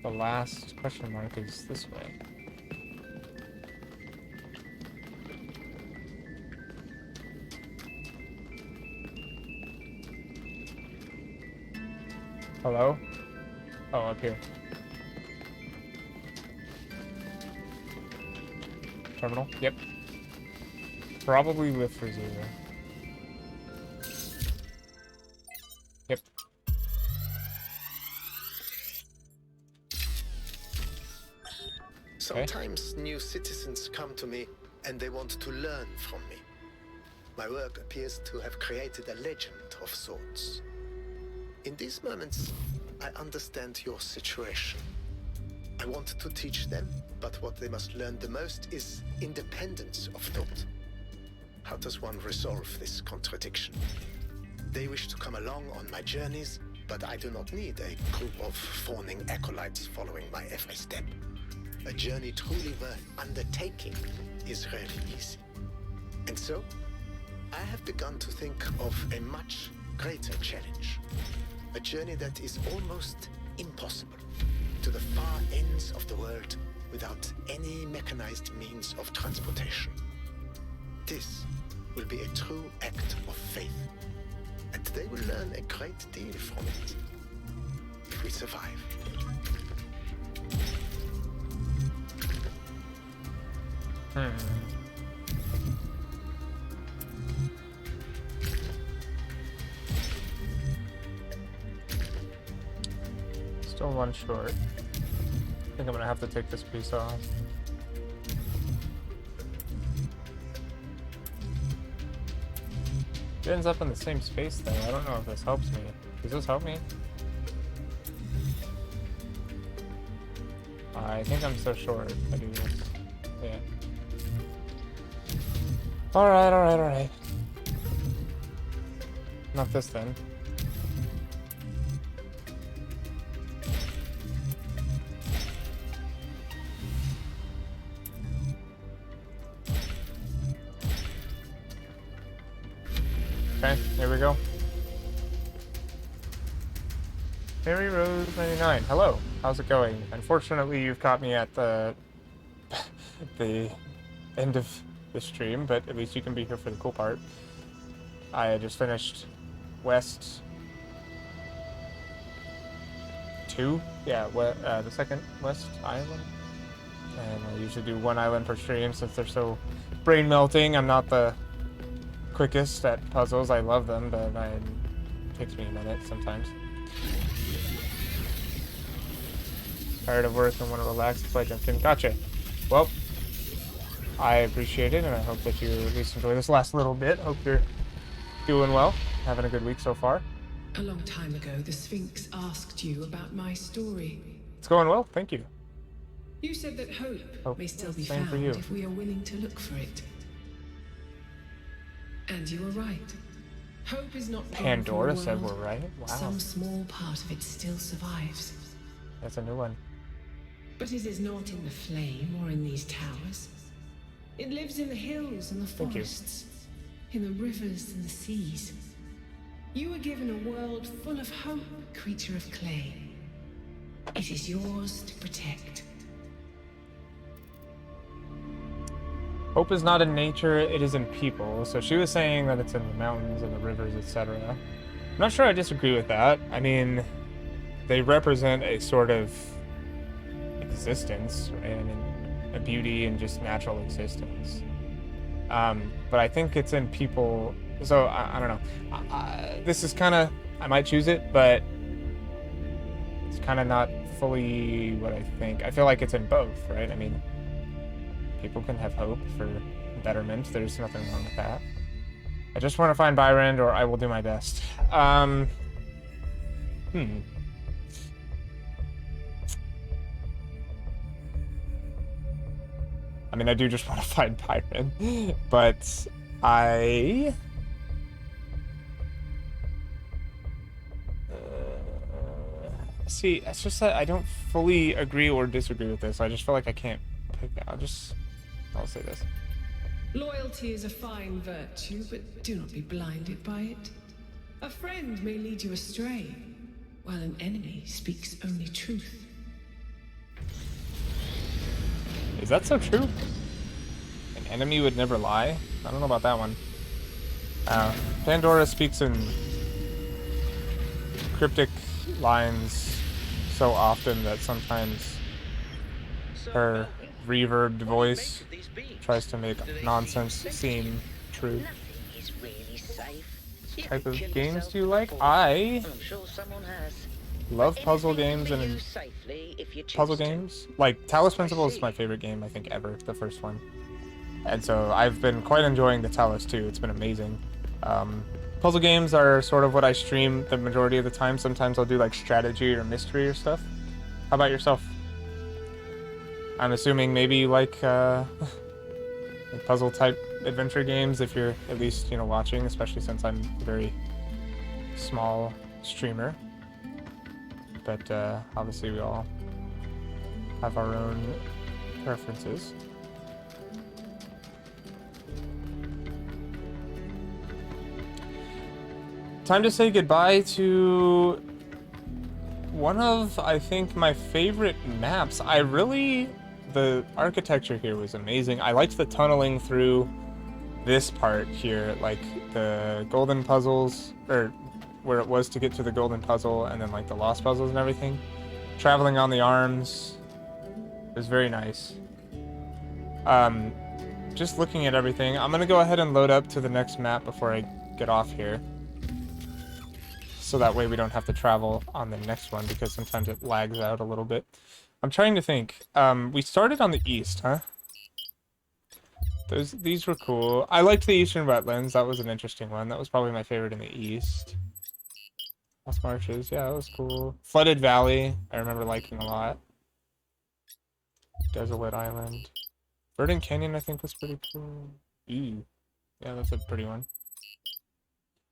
The last question mark is this way. Hello? Oh, up here. Terminal? Yep. Probably lift for 0. Yep. Sometimes new citizens come to me and they want to learn from me. My work appears to have created a legend of sorts. In these moments, I understand your situation. I want to teach them, but what they must learn the most is independence of thought. How does one resolve this contradiction? They wish to come along on my journeys, but I do not need a group of fawning acolytes following my every step. A journey truly worth undertaking is rarely easy. And so, I have begun to think of a much greater challenge. A journey that is almost impossible, to the far ends of the world without any mechanized means of transportation. This will be a true act of faith, and they will learn a great deal from it, if we survive. Still one short. I think I'm gonna have to take this piece off. It ends up in the same space though. I don't know if this helps me. Does this help me? I think I'm so short if I do this. Yeah. Alright, alright, alright. Not this then. Okay, here we go. Mary Rose 99. Hello. How's it going? Unfortunately, you've caught me at the the end of the stream, but at least you can be here for the cool part. I just finished West 2. Yeah, the second West Island. And I usually do one island per stream since they're so brain melting. I'm not the quickest at puzzles. I love them, but it takes me a minute sometimes. Tired of work and want to relax, so I jumped in. Gotcha. Well, I appreciate it, and I hope that you at least enjoy this last little bit. Hope you're doing well, having a good week so far. A long time ago, the Sphinx asked you about my story. It's going well, thank you. You said that hope may still be same found for you. if we are willing to look for it. And you were right. Hope is not gone Pandora from the said world. we're right. Wow. Some small part of it still survives. That's a new one. But it is not in the flame or in these towers. It lives in the hills and the Thank you. forests, in the rivers and the seas. You were given a world full of hope, creature of clay. It is yours to protect. Hope is not in nature, it is in people. So she was saying that it's in the mountains and the rivers, etc. I'm not sure I disagree with that. I mean, they represent a sort of existence, right? I mean, a beauty and just natural existence. But I think it's in people. So I don't know. This is kind of, I might choose it, but it's kind of not fully what I think. I feel like it's in both, right? I mean, people can have hope for betterment. There's nothing wrong with that. I just want to find Byron, or I will do my best. I mean, I do just want to find Byron, but I... see, it's just that I don't fully agree or disagree with this. I just feel like I can't pick that. I'll say this. Loyalty is a fine virtue, but do not be blinded by it. A friend may lead you astray, while an enemy speaks only truth. Is that so true? An enemy would never lie? I don't know about that one. Pandora speaks in cryptic lines so often that sometimes her reverbed voice tries to make nonsense seem true. What type of games do you like? I love puzzle games and puzzle games. Like, Talos Principle is my favorite game, I think, ever. The first one. And so I've been quite enjoying the Talos too. It's been amazing. Puzzle games are sort of what I stream the majority of the time. Sometimes I'll do like strategy or mystery or stuff. How about yourself? I'm assuming maybe you like puzzle type adventure games if you're at least, you know, watching, especially since I'm a very small streamer. But obviously we all have our own preferences. Time to say goodbye to one of, I think, my favorite maps. The architecture here was amazing. I liked the tunneling through this part here, like the golden puzzles, or where it was to get to the golden puzzle, and then like the lost puzzles and everything. Traveling on the arms. It was very nice. Just looking at everything. I'm gonna go ahead and load up to the next map before I get off here. So that way we don't have to travel on the next one, because sometimes it lags out a little bit. I'm trying to think. We started on the east, huh? These were cool. I liked the Eastern Wetlands. That was an interesting one. That was probably my favorite in the east. Lost Marshes, yeah, that was cool. Flooded Valley, I remember liking a lot. Desolate Island. Verdant Canyon, I think, was pretty cool. Eee. Yeah, that's a pretty one.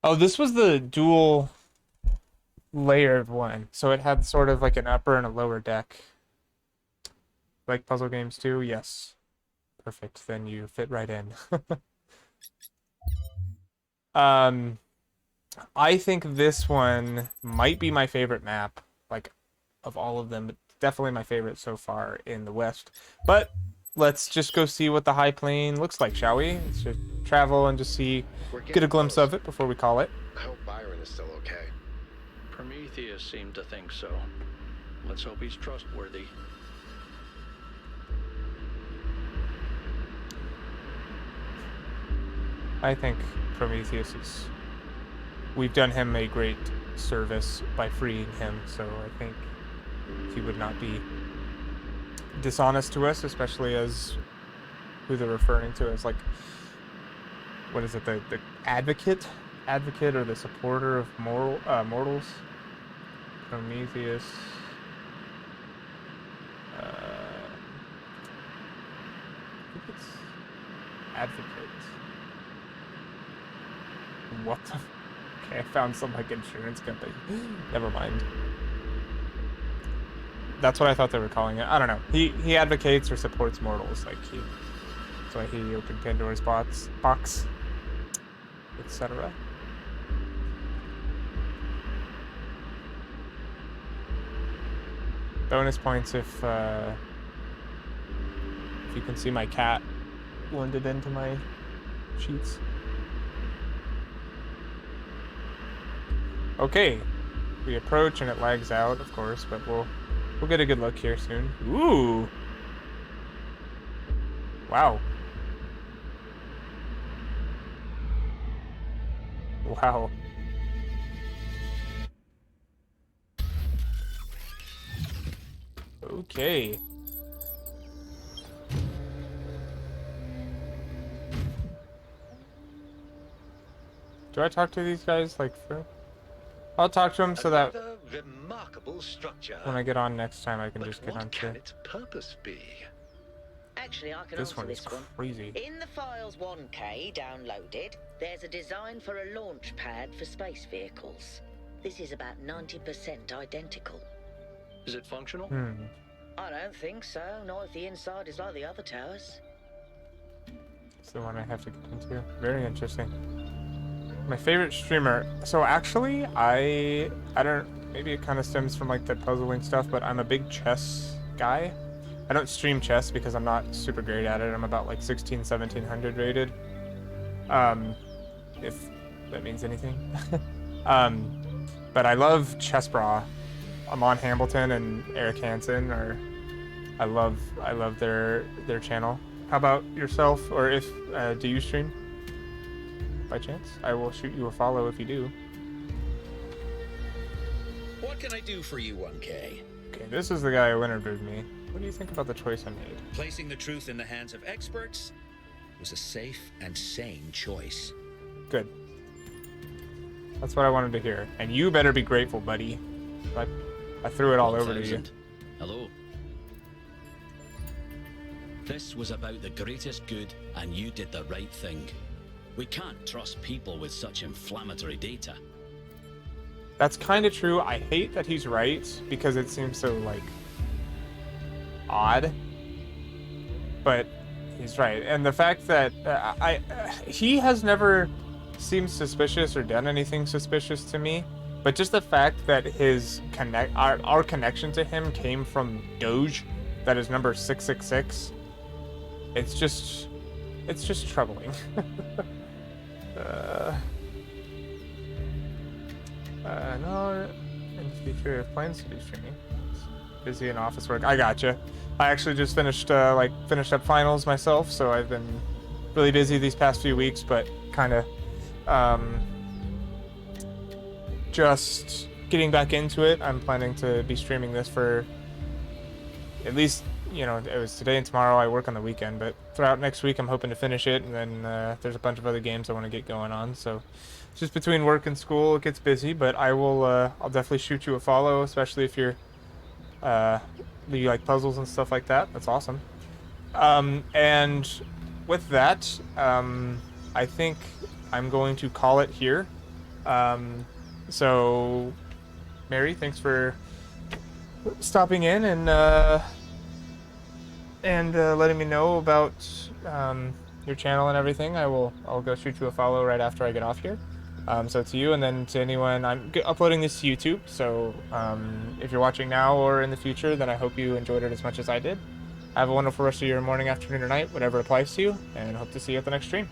Oh, this was the dual layered one. So it had sort of like an upper and a lower deck. Like puzzle games too? Yes. Perfect. Then you fit right in. um, I think this one might be my favorite map, like, of all of them. Definitely my favorite so far in the West. But let's just go see what the high plane looks like, shall we? Let's just travel and just see, get a glimpse of it before we call it. I hope Byron is still okay. Prometheus seemed to think so. Let's hope he's trustworthy. I think Prometheus is... We've done him a great service by freeing him, so I think he would not be dishonest to us, especially as who they're referring to as, like, what is it, the advocate or the supporter of mortals? Prometheus. I think it's advocate. What the... Okay, I found some, like, insurance company. Never mind. That's what I thought they were calling it. I don't know. He advocates or supports mortals. Like, that's why he opened Pandora's box, etc. Bonus points if you can see my cat blended into my sheets. Okay, we approach and it lags out, of course, but we'll get a good look here soon. Ooh! Wow. Wow. Okay. Do I talk to these guys, like, for... I'll talk to them so that remarkable structure. when I get on next time, I can But just get what on can to... its purpose be? Actually, I can This answer one is this one. crazy. In the files 1K downloaded, there's a design for a launch pad for space vehicles. This is about 90% identical. Is it functional? I don't think so. Not if the inside is like the other towers. It's the one I have to get into. Very interesting. My favorite streamer. So actually, I don't... Maybe it kind of stems from, like, the puzzling stuff, but I'm a big chess guy. I don't stream chess because I'm not super great at it. I'm about, like, 1700 rated. If that means anything. But I love Chess Bra. Amon Hamilton and Eric Hansen are... I love their channel. How about yourself? Or if do you stream? By chance? I will shoot you a follow if you do. What can I do for you, 1K? Okay, this is the guy who interviewed me. What do you think about the choice I made? Placing the truth in the hands of experts was a safe and sane choice. Good. That's what I wanted to hear. And you better be grateful, buddy. I threw it all over to you. Hello. This was about the greatest good, and you did the right thing. We can't trust people with such inflammatory data. That's kind of true. I hate that he's right, because it seems so, like, odd. But he's right. And the fact that he has never seemed suspicious or done anything suspicious to me. But just the fact that our connection to him came from Doge, that is number 666, it's just troubling. No, and to be fair, if plans to do streaming, busy in office work. I gotcha. I actually just finished up finals myself, so I've been really busy these past few weeks, but kind of just getting back into it. I'm planning to be streaming this for at least, you know, it was today and tomorrow. I work on the weekend, but throughout next week I'm hoping to finish it, and then there's a bunch of other games I want to get going on, so just between work and school it gets busy. But I'll definitely shoot you a follow, especially if you like puzzles and stuff like that. That's awesome. And with that, I think I'm going to call it here. So, Mary, thanks for stopping in and letting me know about your channel and everything. I'll go shoot you a follow right after I get off here. So to you, and then to anyone, I'm uploading this to YouTube. So if you're watching now or in the future, then I hope you enjoyed it as much as I did. Have a wonderful rest of your morning, afternoon, or night, whatever applies to you, and hope to see you at the next stream.